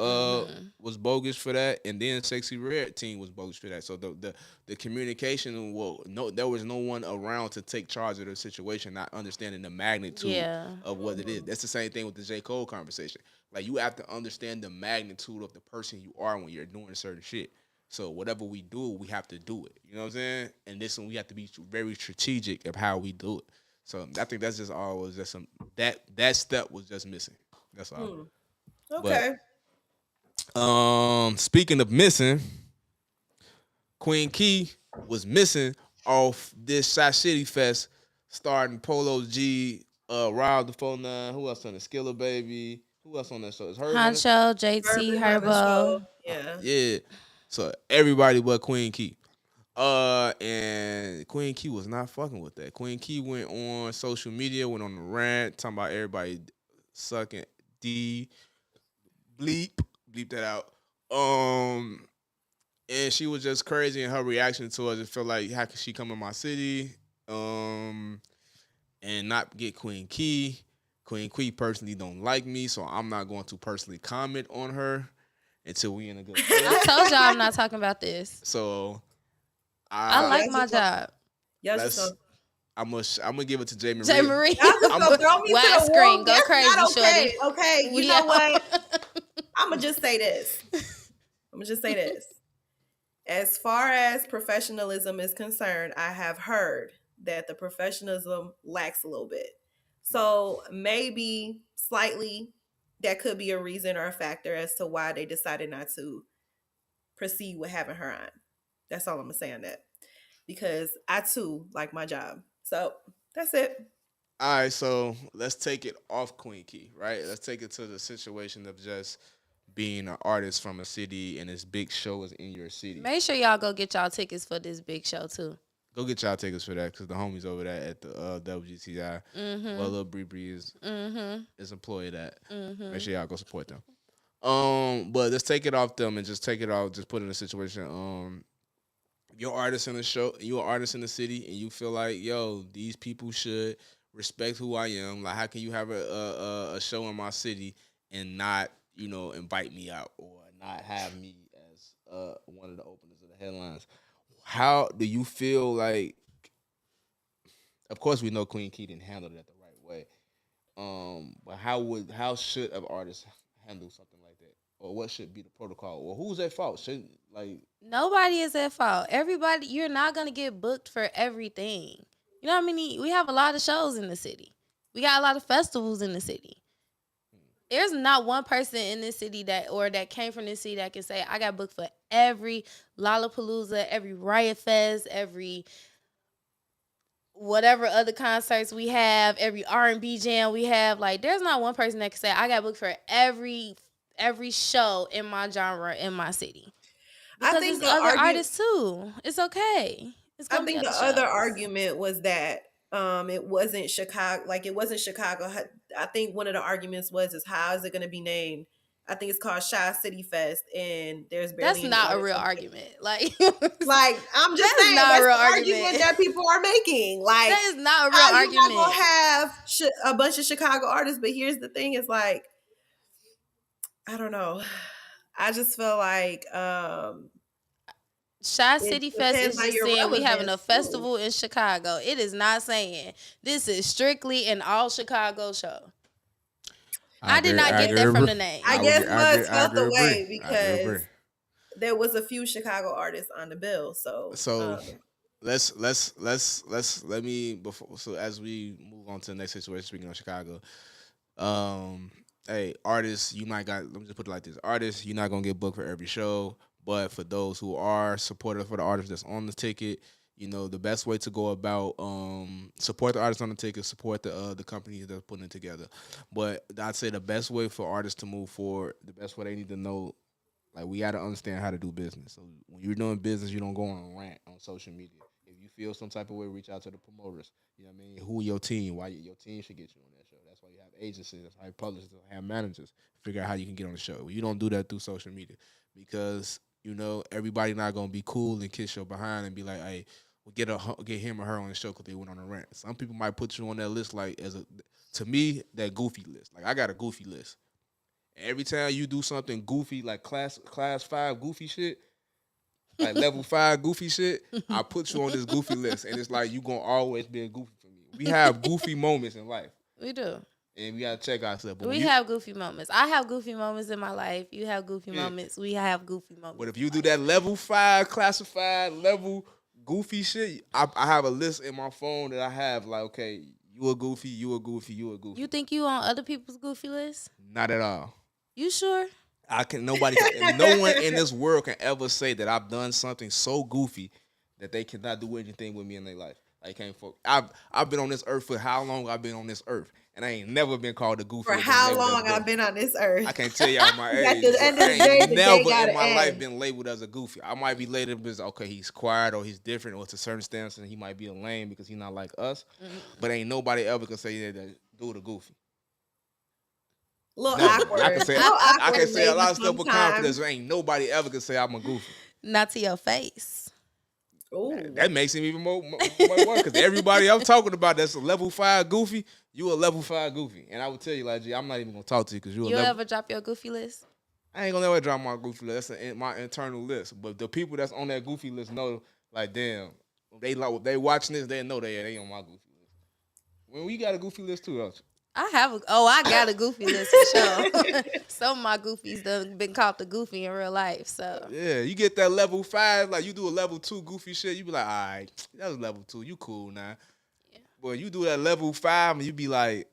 was bogus for that, and then Sexy Red team was bogus for that. So the communication, well, no, there was no one around to take charge of the situation, not understanding the magnitude yeah. of what it is. That's the same thing with the J. Cole conversation. Like you have to understand the magnitude of the person you are when you're doing certain shit. So whatever we do, we have to do it. You know what I'm saying? And this one, we have to be very strategic of how we do it. So I think that's just all was just some that step was just missing. That's all. But okay. speaking of missing, Queen Key was missing off this Shot City Fest, starting Polo G, Rob the 49. Who else on the Skiller Baby? Who else on that show? Is Herb on it? Honcho, JT, Urban on the Herbo. show. Yeah. Yeah. So everybody but Queen Key. And Queen Key was not fucking with that. Queen Key went on social media, went on the rant, talking about everybody sucking D bleep that out. And she was just crazy in her reaction to it. It felt like how could she come in my city, and not get Queen Key. Queen Key personally don't like me, so I'm not going to personally comment on her until we in a good place. I told y'all I'm not talking about this. So I I like my job. Y'all just let's. gonna, I'm gonna give it to Jay Marie. J. Marie. y'all just gonna throw me to the Widescreen. wolves. Go That's crazy, not okay. shorty. Okay, you We know out. what? I'm gonna just say this. As far as professionalism is concerned, I have heard that the professionalism lacks a little bit. So maybe slightly that could be a reason or a factor as to why they decided not to proceed with having her on. That's all I'm gonna say on that. Because I too like my job. So that's it. All right, so let's take it off Queen Key, right? Let's take it to the situation of just being an artist from a city and this big show is in your city. Make sure y'all go get y'all tickets for this big show too. Go get y'all tickets for that because the homies over there at the WGTI, well, little Bree is employed at. Make sure y'all go support them. But let's take it off them and just take it off. Just put it in a situation. You're an artist in the show, you're an artist in the city, and you feel like, yo, these people should respect who I am. Like, how can you have a show in my city and not, invite me out or not have me as one of the openers of the headlines? How do you feel like? Of course, we know Queen Key didn't handle it the right way. But how should an artist handle something like that, or what should be the protocol, or who's at fault? Should like Nobody is at fault. Everybody, you're not gonna get booked for everything. You know how many? We have a lot of shows in the city. We got a lot of festivals in the city. There's not one person in this city that came from this city that can say I got booked for every Lollapalooza, every Riot Fest, every whatever other concerts we have, every R&B jam we have. Like, there's not one person that can say I got booked for every show in my genre in my city. Because I think there's other artists too. It's okay. It's gonna I think be the other other shows. argument was that it wasn't Chicago. Like, it wasn't Chicago. I think one of the arguments is how is it going to be named? I think it's called Shy City Fest, and there's barely That's any not a artists real on it. argument. Like I'm just That is saying not a that's real the argument that people are making. Like, that is not a real how you not argument. gonna have a bunch of Chicago artists? But here's the thing: is like, I don't know. I just feel like Shy it City Fest depends is on just your saying we having a relevance, too. festival in Chicago. It is not saying this is strictly an all Chicago show. I did not get that from the name. I guess Muds felt the way agree. because there was a few Chicago artists on the bill. So let me before so as we move on to the next situation. Speaking of Chicago, hey, artists, you might got. Let me just put it like this: artists, you're not gonna get booked for every show, but for those who are supportive for the artist that's on the ticket, the best way to go about support the artist on the ticket, support the companies that's putting it together. But I'd say the best way for artists to move forward, the best way they need to know, like, we got to understand how to do business. So when you're doing business, you don't go on a rant on social media. If you feel some type of way, reach out to the promoters. You know what I mean? Who your team? Why your team should get you on that show? That's why you have agencies. That's why you publishers have managers. Figure out how you can get on the show. You don't do that through social media because everybody not gonna be cool and kiss your behind and be like, hey, we'll get him or her on the show because they went on a rant. Some people might put you on that list like to me that goofy list. Like I got a goofy list. Every time you do something goofy like class 5 goofy shit, like level 5 goofy shit, I put you on this goofy list, and it's like you gonna always be a goofy for me. We have goofy moments in life. We do. And we gotta check ourselves. We have goofy moments. I have goofy moments in my life. You have goofy moments. We have goofy moments. But if you do that level 5 classified level goofy shit, I have a list in my phone that I have like, okay, you a goofy, you a goofy, you a goofy. You think you on other people's goofy list? Not at all. You sure? No one in this world can ever say that I've done something so goofy that they cannot do anything with me in their life. I can't fuck. I've been on this earth for how long I've been on this earth, and I ain't never been called a goofy. For how long I've been on this earth? I can't tell y'all my age. At the end of the I day, ain't never in my end. life been labeled as a goofy. I might be labeled as okay, he's quiet or he's different, or to certain stance, and he might be a lame because he's not like us. Mm-hmm. But ain't nobody ever can say that dude a goofy. Little awkward. I can say a lot of stuff with confidence. Ain't nobody ever can say I'm a goofy. Not to your face. Ooh. That makes him even more because everybody I'm talking about that's a level 5 goofy, you a level 5 goofy. And I would tell you, like, I'm not even gonna talk to you because you'll ever drop your goofy list? I ain't gonna ever drop my goofy list. That's my internal list. But the people that's on that goofy list know, like, damn, they watching this, they know they on my goofy list. Well, we got a goofy list too, don't you? I got a goofy list for sure. Some of my goofies done been called the goofy in real life. So yeah, you get that level 5, like you do a level 2 goofy shit, you be like, all right, that was level 2, you cool now. Yeah. But you do that level 5 and you be like,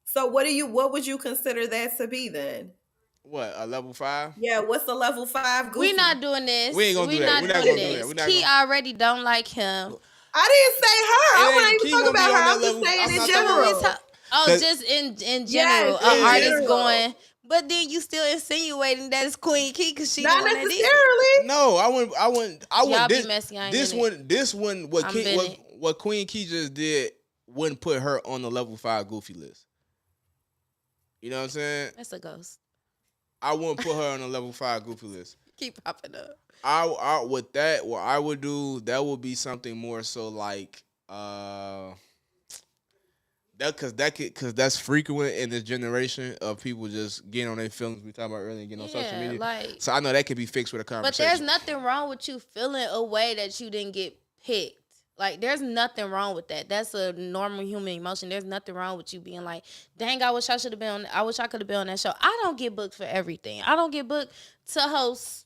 so what would you consider that to be then? What, a level 5? Yeah, what's the level 5 goofy? We not doing this. We ain't gonna do that. We're not gonna do that. Key already don't like him. I didn't say her. I wasn't even talking about her. I'm just saying in general. Just in general, yes, an artist going, but then you still insinuating that it's Queen Key because she not don't necessarily. No, I wouldn't. Y'all be messy. This one, what Queen Key just did wouldn't put her on the level 5 goofy list. You know what I'm saying? That's a ghost. I wouldn't put her on the level 5 goofy list. Keep popping up. I with that, what I would do, that would be something more so like because that's frequent in this generation of people just getting on their feelings. We talked about earlier, getting on social media. Like, so I know that could be fixed with a conversation. But there's nothing wrong with you feeling a way that you didn't get picked. Like, there's nothing wrong with that. That's a normal human emotion. There's nothing wrong with you being like, dang, I wish I could have been on that show. I don't get booked for everything. I don't get booked to host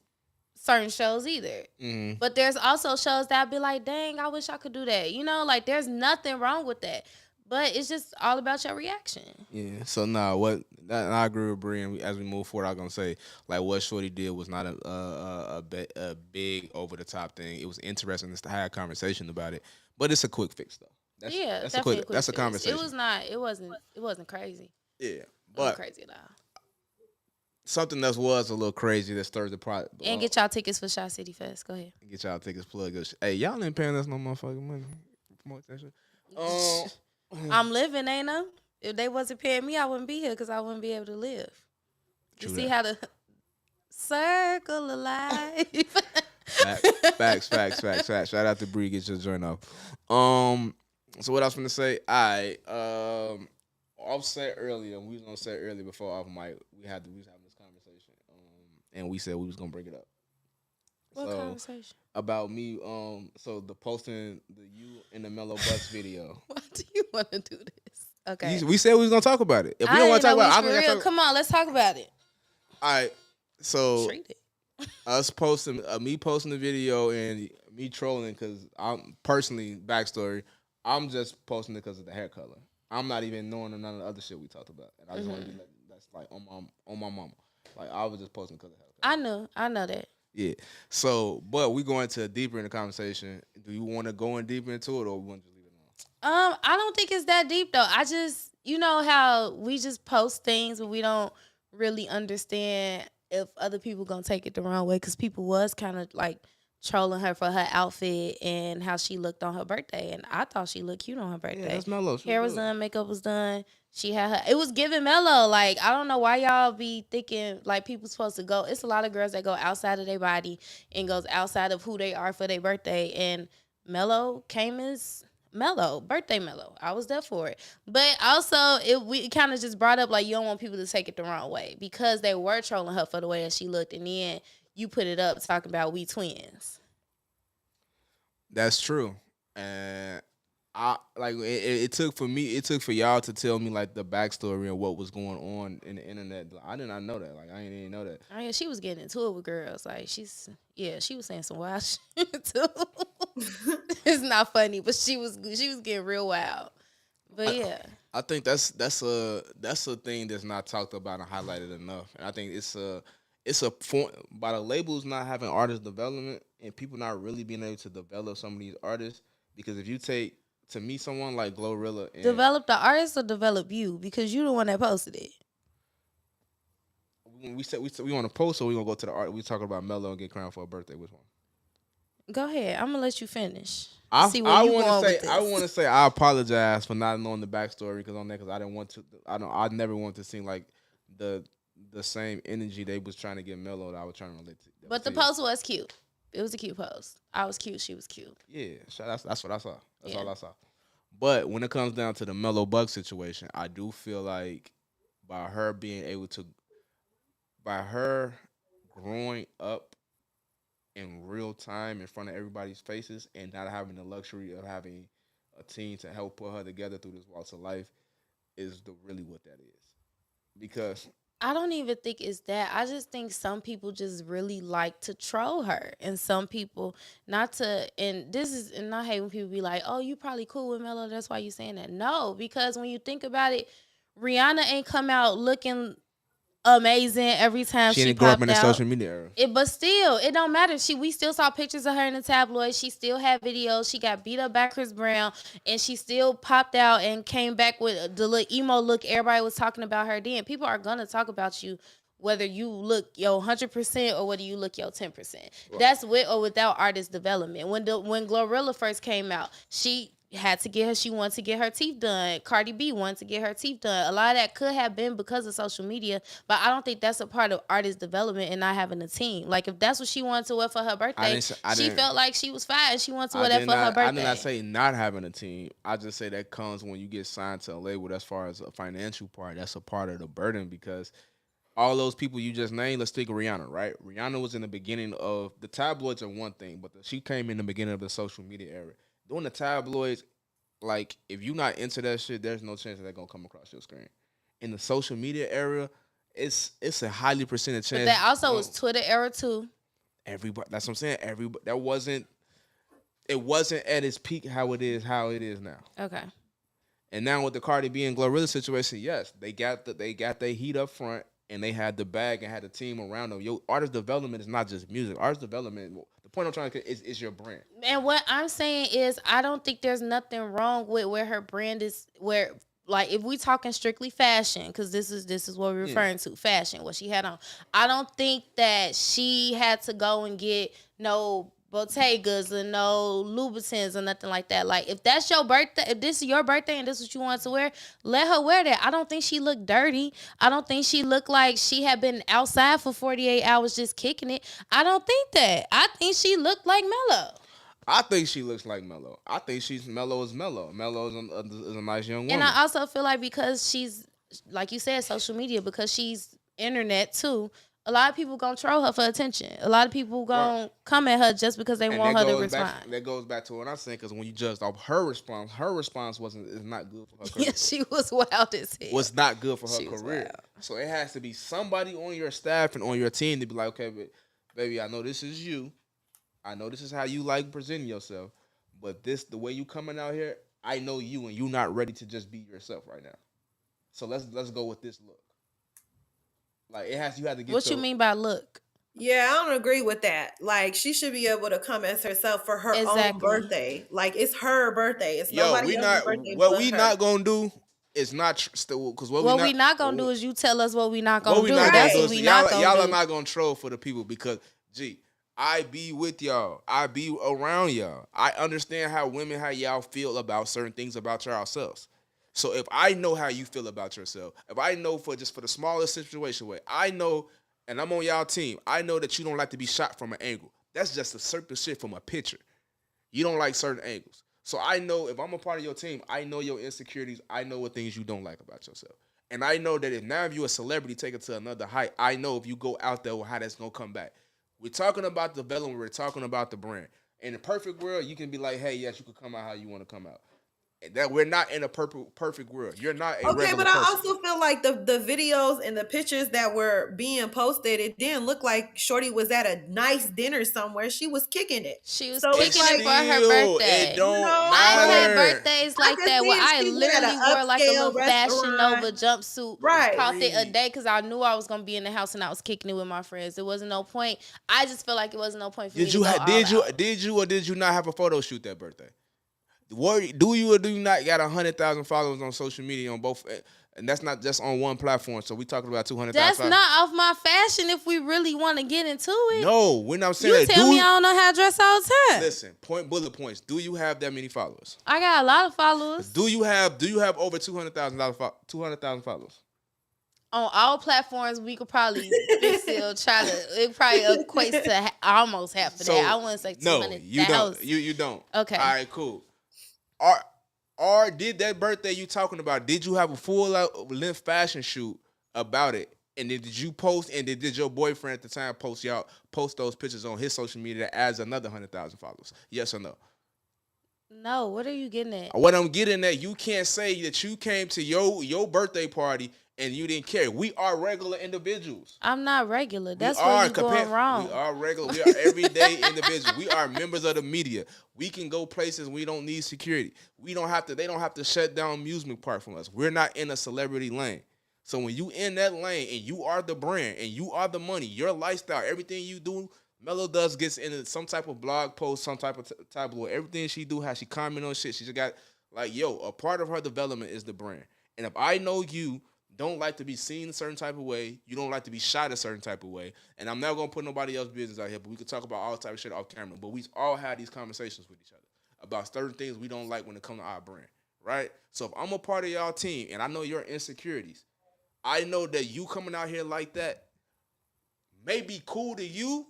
certain shows either. Mm-hmm. But there's also shows that I'd be like, dang, I wish I could do that. Like, there's nothing wrong with that. But it's just all about your reaction. Yeah. So I agree with Bree. And as we move forward, I'm gonna say like what Shorty did was not a big over the top thing. It was interesting to have a conversation about it, but it's a quick fix though. That's a quick fix. Conversation. It wasn't crazy. Yeah, it but wasn't crazy at all. Something that was a little crazy that stirs the product. And get y'all tickets for Shot City Fest. Go ahead. Get y'all tickets. Plug us. Hey, y'all ain't paying us no motherfucking money. Promote that shit. I'm living, ain't I? If they wasn't paying me, I wouldn't be here because I wouldn't be able to live. You see how the circle of life. Facts. Shout out to Bree. Get your joint off. So what I was gonna say, I've said earlier, and we was gonna say earlier before off mic, we was having this conversation, and we said we was gonna bring it up. What conversation? About me, so the posting the you in the Mellow Bus video. Why do you want to do this? Okay. We said we was gonna talk about it. If we don't want to talk about it, I'm gonna come on, let's talk about it. All right. So us posting, me posting the video and me trolling because I'm personally backstory. I'm just posting it because of the hair color. I'm not even knowing none of the other shit we talked about, and I just want to be like, that's like on my mama. Like I was just posting because of hair color. I know that. Yeah. So, but we going to deeper in the conversation. Do you want to go in deeper into it, or we want to just leave it alone? I don't think it's that deep though. I just, how we just post things, but we don't really understand if other people gonna take it the wrong way. Because people was kind of like trolling her for her outfit and how she looked on her birthday. And I thought she looked cute on her birthday. Yeah, that's mellow. Hair was done, makeup was done. She had her. It was giving mellow. Like, I don't know why y'all be thinking like people supposed to go. It's a lot of girls that go outside of their body and goes outside of who they are for their birthday. And mellow came as mellow, birthday mellow. I was there for it. But also, we kind of just brought up like you don't want people to take it the wrong way because they were trolling her for the way that she looked, and then you put it up talking about we twins. That's true, and I like it took for me. It took for y'all to tell me like the backstory and what was going on in the internet. I did not know that. Like I didn't even know that. Oh yeah, she was getting into it with girls. Like she was saying some wild shit too. It's not funny, but she was getting real wild. But yeah, I think that's a thing that's not talked about and highlighted enough. And I think it's a point by the labels not having artist development and people not really being able to develop some of these artists. Because if you take to me someone like Glorilla and develop the artist or develop you because you the one that posted it. we said we want to post, or we gonna go to the art. We talking about Mello and get crowned for a birthday. Which one? Go ahead. I'm gonna let you finish. I want to say I apologize for not knowing the backstory because I didn't want to. I never wanted to seem like the same energy they was trying to get Mello that I was trying to relate to. But the post was cute. It was a cute post. I was cute. She was cute. Yeah, that's what I saw. That's all I saw. But when it comes down to the Mellow Buck situation, I do feel like by her growing up in real time in front of everybody's faces and not having the luxury of having a team to help put her together through this waltz of life is really what that is. Because I don't even think it's that. I just think some people just really like to troll her, and some people not to. And I hate when people be like, "Oh, you probably cool with Mello, that's why you saying that." No, because when you think about it, Rihanna ain't come out looking amazing every time she didn't grow up in the out. social media era. But still, it don't matter. We still saw pictures of her in the tabloids. She still had videos. She got beat up by Chris Brown, and she still popped out and came back with the little emo look. Everybody was talking about her then. People are gonna talk about you whether you look your 100% or whether you look your 10%. Right. That's with or without artist development. When Glorilla first came out, she wanted to get her teeth done. Cardi B wanted to get her teeth done. A lot of that could have been because of social media, but I don't think that's a part of artist development and not having a team. Like if that's what she wanted to wear for her birthday, she felt like she was fine and she wanted to wear that for her birthday. I did not say not having a team. I just say that comes when you get signed to a label. As far as a financial part, that's a part of the burden because all those people you just named, let's take Rihanna, right? Rihanna was in the beginning of the tabloids are one thing, but she came in the beginning of the social media era. Doing the tabloids, like if you're not into that shit, there's no chance that they're gonna come across your screen. In the social media era, it's a highly percentage chance. But that also was Twitter era too. Everybody, that's what I'm saying. It wasn't at its peak how it is now. Okay. And now with the Cardi B and Glorilla situation, yes, they got their heat up front and they had the bag and had the team around them. Your artist development is not just music. Artist development, the point I'm trying to is your brand. And what I'm saying is I don't think there's nothing wrong with where her brand is, where like if we talking strictly fashion, because this is what we're referring to, fashion, what she had on. I don't think that she had to go and get no Bottegas and no Louboutins or nothing like that. Like if that's your birthday, if this is your birthday and this is what you want to wear, let her wear that. I don't think she looked dirty. I don't think she looked like she had been outside for 48 hours just kicking it. I don't think that. I think she looked like Mello. I think she looks like Mello. I think Mello is Mello. Mello is a nice young woman. And I also feel like because she's, like you said, social media, because she's internet too, a lot of people gonna troll her for attention. A lot of people gonna come at her just because they want her to respond. That goes back to what I'm saying, because when you judge off her response is not good for her career. Yeah, she was wild as hell. Was not good for her career. So it has to be somebody on your staff and on your team to be like, okay, baby, I know this is you. I know this is how you like presenting yourself, but the way you coming out here, I know you and you not ready to just be yourself right now. So let's go with this look. Like you have to get. What you mean by look? Yeah, I don't agree with that. Like she should be able to come as herself for her own birthday. Like it's her birthday. It's nobody else's birthday. What we not gonna do is not because what we not gonna do is you tell us what we not gonna do. That's what we not gonna do. Y'all are not gonna troll for the people because I be with y'all. I be around y'all. I understand how y'all feel about certain things about yourselves. So if I know how you feel about yourself, if I know for the smallest situation way, I know, and I'm on y'all team, I know that you don't like to be shot from an angle. That's just a certain shit from a picture. You don't like certain angles. So I know if I'm a part of your team, I know your insecurities. I know what things you don't like about yourself. And I know that if you're a celebrity, take it to another height, I know if you go out there, how that's going to come back. We're talking about development. We're talking about the brand. In the perfect world, you can be like, hey, yes, you can come out how you want to come out. That we're not in a perfect world. You're not a regular but I person. also feel like the videos and the pictures that were being posted, it didn't look like Shorty was at a nice dinner somewhere. She was kicking it. She was So kicking it's it for her birthday. It don't I've matter. had birthdays like that where I literally wore like a little Fashion Nova jumpsuit, caught it a day because I knew I was gonna be in the house and I was kicking it with my friends. There wasn't no point. I just feel like it wasn't no point for me to go all out. Did you or did you not have a photo shoot that birthday? Do you or do you not got 100,000 followers on social media on both? And that's not just on one platform. So we talking about 200,000. That's not off my fashion. If we really want to get into it, no, we're not saying you that. tell me I don't know how to dress all the time. Listen, bullet points. Do you have that many followers? I got a lot of followers. Do you have over 200,000 followers? On all platforms, we could probably still try to. It probably equates to almost half of that. I wouldn't say 200,000. No, you don't. You don't. Okay. All right, cool. Or did that birthday you talking about? Did you have a full length fashion shoot about it? And then did you post? And did your boyfriend at the time post those pictures on his social media that adds another 100,000 followers? Yes or no? No. What are you getting at? What I'm getting at, you can't say that you came to your birthday party and you didn't care. We are regular individuals. I'm not regular. That's where you're going wrong. We are regular. We are everyday individuals. We are members of the media. We can go places. We don't need security. We don't have to. They don't have to shut down amusement park from us. We're not in a celebrity lane. So when you in that lane and you are the brand and you are the money, your lifestyle, everything you do, Mello does gets into some type of blog post, some type of tabloid. Everything she do, how she comment on shit, she just got like, a part of her development is the brand. And if I know you don't like to be seen a certain type of way, you don't like to be shot a certain type of way, and I'm not gonna put nobody else's business out here, but we could talk about all type of shit off camera. But we all had these conversations with each other about certain things we don't like when it comes to our brand, right? So if I'm a part of y'all team and I know your insecurities, I know that you coming out here like that may be cool to you,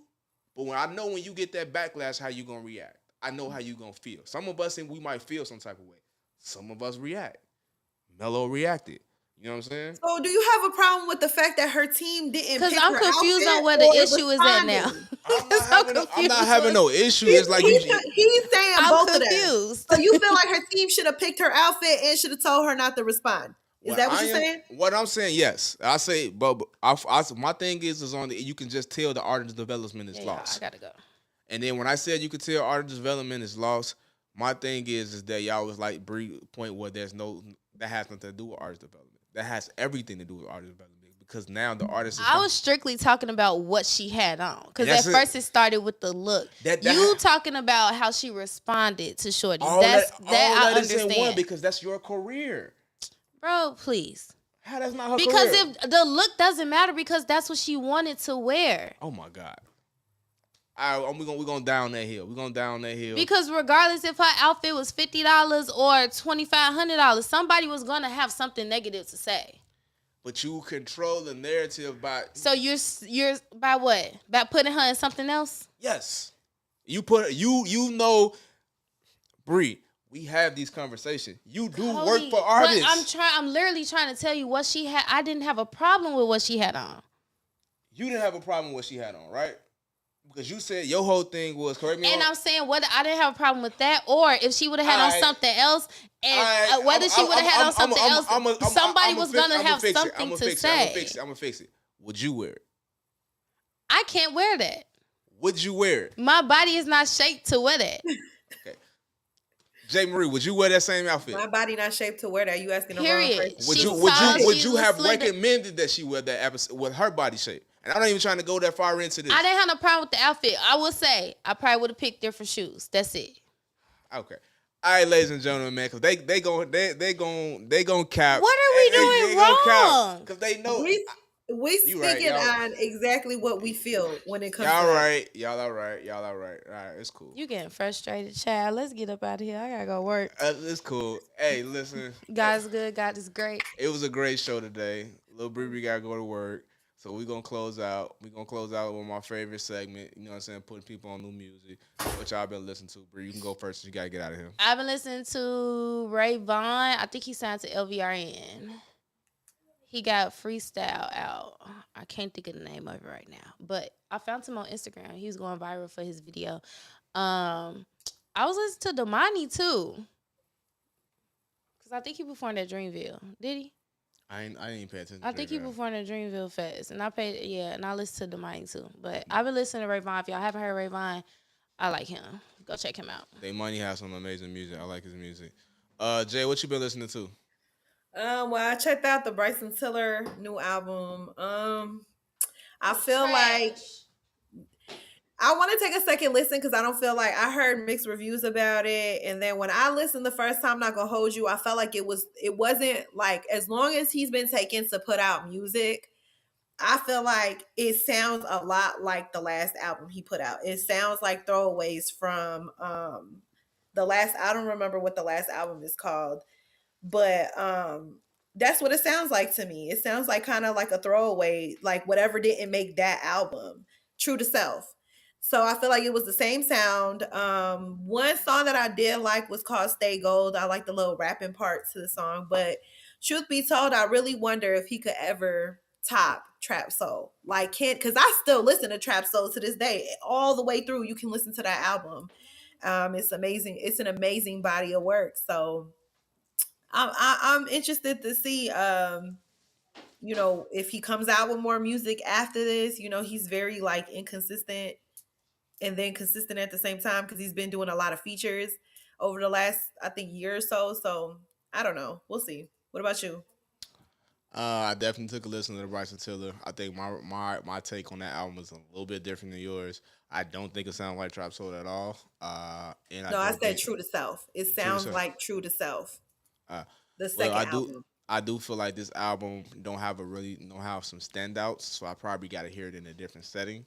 but when you get that backlash, how you gonna react? I know how you gonna feel. Some of us, we might feel some type of way. Some of us react. Mello reacted. You know what I'm saying? So do you have a problem with the fact that her team didn't? Because I'm confused on where the issue is at now. I'm not having no issue. It's like he's saying I'm both confused. of them. So you feel like her team should have picked her outfit and should have told her not to respond. Is that what you're saying? What I'm saying, yes. I say, but my thing is on you can just tell the artist development is lost. I gotta go. And then when I said you could tell artist development is lost, my thing is that y'all was like Bree point where that has nothing to do with artist development. That has everything to do with artist development because now the artist. I was strictly talking about what she had on because at first it started with the look. You talking about how she responded to Shorty. That I understand. One because that's your career. Bro, please. How that's not her because career? If the look doesn't matter because that's what she wanted to wear. Oh my God. All right, we're going down that hill. We're going down that hill. Because regardless if her outfit was $50 or $2,500, somebody was going to have something negative to say. But you control the narrative by... So you're by what? By putting her in something else? Yes. You know, Bree, we have these conversations. You do work for artists. I'm literally trying to tell you what she had. I didn't have a problem with what she had on. You didn't have a problem with what she had on, right? Because you said your whole thing was, correct me. And I'm saying whether I didn't have a problem with that or if she would have had on something else, and whether she would have had on something else, somebody was going to have something to say. I'm going to fix it. Would you wear it? I can't wear that. Would you wear it? My body is not shaped to wear that. Okay. Jayy Marie, would you wear that same outfit? My body not shaped to wear that. You asking the Period. wrong person. Would you have recommended that she wear that episode with her body shape? And I'm not even trying to go that far into this. I didn't have no problem with the outfit. I will say I probably would have picked different shoes. That's it. Okay. All right, ladies and gentlemen, man, because they gon' cap. What are we doing wrong? Because they know. We You right, speaking y'all. on exactly what we feel when it comes to Y'all that. right. Y'all all right. Y'all all right. All right, it's cool. You getting frustrated, child. Let's get up out of here. I gotta go work. It's cool. Hey, listen. God's good. God is great. It was a great show today. Little Bree gotta go to work. So we gonna close out. We gonna close out with my favorite segment. You know what I'm saying? Putting people on new music. What y'all been listening to, Bree? You can go first. You gotta get out of here. I've been listening to Ray Vaughn. I think he signed to LVRN. He got freestyle out. I can't think of the name of it right now, but I found him on Instagram. He was going viral for his video. I was listening to Damani too, cause I think he performed at Dreamville. Did he? I ain't pay attention I to think he that. performed at Dreamville Fest, and I paid. Yeah, and I listened to Damani too. But I've been listening to Ray Vaughn. If y'all haven't heard Ray Vaughn, I like him. Go check him out. They Money has some amazing music. I like his music. Jay, what you been listening to? Well, I checked out the Bryson Tiller new album. I It's feel like trash. I want to take a second listen because I don't feel like I heard mixed reviews about it. And then when I listened the first time, not gonna hold you, I felt like it wasn't like as long as he's been taken to put out music, I feel like it sounds a lot like the last album he put out. It sounds like throwaways from the last. I don't remember what the last album is called, but that's what it sounds like to me. It sounds like kind of like a throwaway, like whatever didn't make that album true to self. So I feel like it was the same sound. One song that I did like was called Stay Gold. I like the little rapping part to the song, but truth be told, I really wonder if he could ever top Trap Soul. Like, can't, because I still listen to Trap Soul to this day. All the way through, you can listen to that album. It's amazing. It's an amazing body of work. So I'm interested to see, if he comes out with more music after this. He's very like inconsistent and then consistent at the same time because he's been doing a lot of features over the last, I think, year or so. So I don't know. We'll see. What about you? I definitely took a listen to the Bryson Tiller. I think my take on that album is a little bit different than yours. I don't think it sounds like Trap Soul at all. And I No, I don't said think True to Self. It True to sounds Self. like True to Self, Uh, the well, second album. I do feel like this album don't have some standouts, so I probably got to hear it in a different setting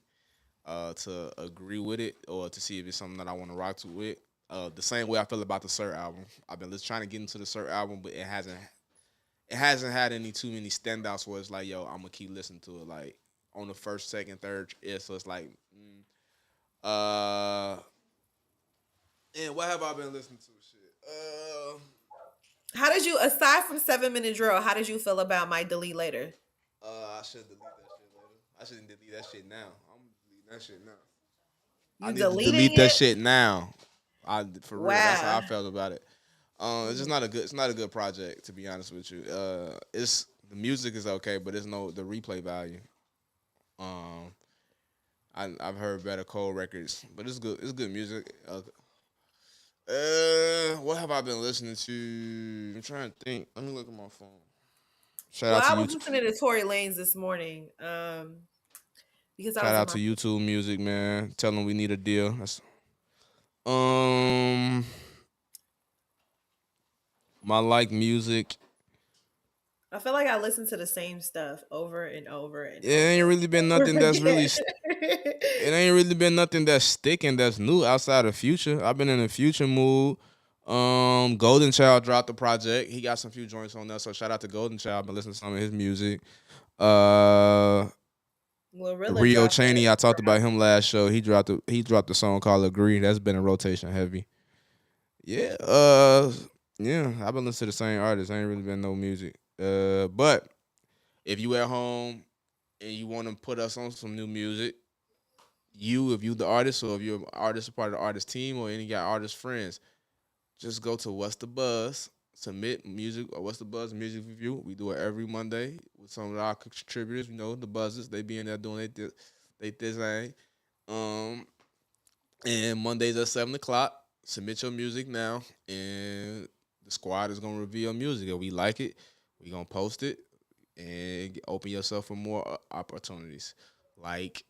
to agree with it or to see if it's something that I want to rock to with. The same way I feel about the Sir album. I've been just trying to get into the Sir album, but it hasn't had any too many standouts where it's like, yo, I'm gonna keep listening to it like on the first, second, third. Yeah, so it's like, uh, and what have I been listening to? Shit. How did you, aside from 7 Minute Drill, how did you feel about My Delete Later? I should delete that shit later. I shouldn't delete that shit now. I'm deleting that shit now. I You need to deleting delete that it? shit now. For real, that's how Wow. I felt about it. It's just not a good. It's not a good project to be honest with you. It's the music is okay, but it's no the replay value. Um, I've heard better Cole records, but it's good. It's good music. What have I been listening to? I'm trying to think. Let me look at my phone. Shout Well, out to I was YouTube. listening to Tory Lanez this morning because I Shout was in out my. to YouTube Music, man. Tell them we need a deal. Um, my like music. I feel like I listen to the same stuff over and over and It ain't really been nothing over that's really. again. It ain't really been nothing that's sticking that's new outside of Future. I've been in a Future mood. Golden Child dropped the project. He got some few joints on there, so shout out to Golden Child. I've been listening to some of his music. Uh, Glorilla Rio dropped Cheney, I talked that. about him last show. He dropped a song called Agree. That's been in rotation heavy. Yeah, yeah, I've been listening to the same artist. Ain't really been no music. But if you at home and you want to put us on some new music, if you the artist or if you're an artist, a part of the artist team or any got artist friends, just go to What's the Buzz, submit music or What's the Buzz music review. We do it every Monday with some of our contributors. The buzzers. They be in there doing they thing. Um, and Mondays at 7 o'clock. Submit your music now, and the squad is gonna reveal music. If we like it, we gonna post it and open yourself for more opportunities. Like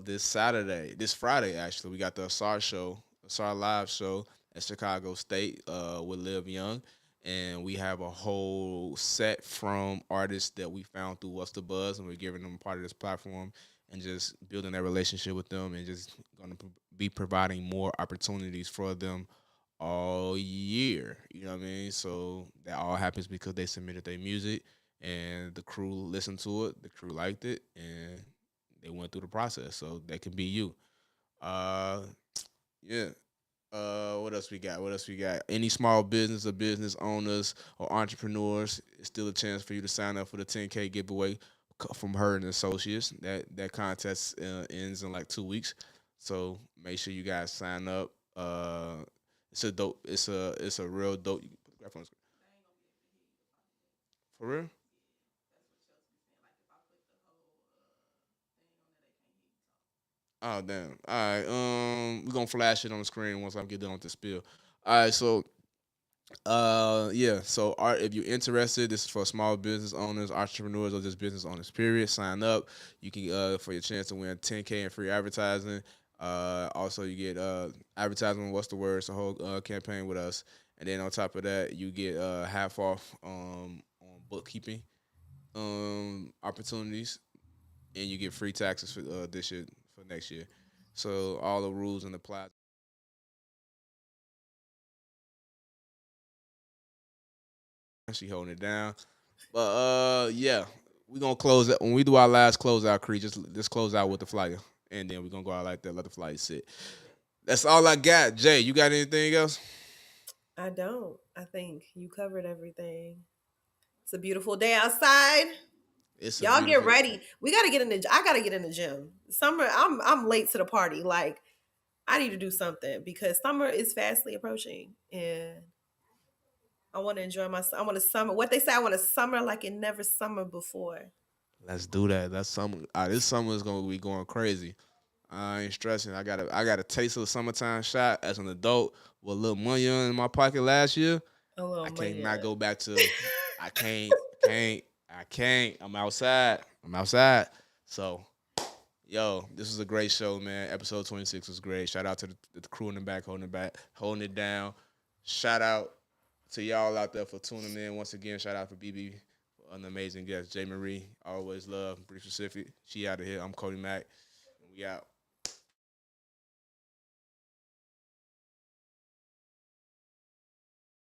this Friday actually, we got the Asar show, Asar live show at Chicago State with Liv Young, and we have a whole set from artists that we found through What's the Buzz, and we're giving them part of this platform and just building that relationship with them, and just going to be providing more opportunities for them all year. You know what I mean? So that all happens because they submitted their music, and the crew listened to it, the crew liked it, and they went through the process. So that can be you. Uh, yeah. What else we got? What else we got? Any small business or business owners or entrepreneurs, it's still a chance for you to sign up for the 10K giveaway from her and associates. That contest ends in like 2 weeks, so make sure you guys sign up. It's a dope. It's a real dope. You can put the graph on the screen. For real? Oh damn. All right. We're gonna flash it on the screen once I get done with the spill. All right. So yeah. So art, if you're interested, this is for small business owners, entrepreneurs, or just business owners. Period. Sign up. You can for your chance to win 10K in free advertising. Also you get advertising. What's the word? It's a whole campaign with us. And then on top of that, you get half off on bookkeeping opportunities, and you get free taxes for this year for next year. So all the rules and apply. She holding it down. But yeah, we gonna close it when we do our last closeout. Creed, just close out with the flyer, and then we gonna go out like that. Let the flyer sit. That's all I got. Jay, you got anything else? I don't. I think you covered everything. It's a beautiful day outside. It's a Y'all get beautiful. ready. We gotta get in the. I gotta get in the gym. Summer. I'm late to the party. Like I need to do something because summer is fastly approaching, and I want to enjoy my. I want to summer. What they say. I want to summer like it never summer before. Let's do that. That's summer. This summer is gonna be going crazy. I ain't stressing. I got a taste of the summertime shot as an adult with a little money in my pocket last year. A little I can't money. not go back to. I can't. I can't. I can't. I'm outside. I'm outside. So, yo, this was a great show, man. Episode 26 was great. Shout out to the crew in the back, holding it down. Shout out to y'all out there for tuning in once again. Shout out for BB, for an amazing guest. J. Marie, always love. Bree Pacific. She out of here. I'm Cody Mack. We out.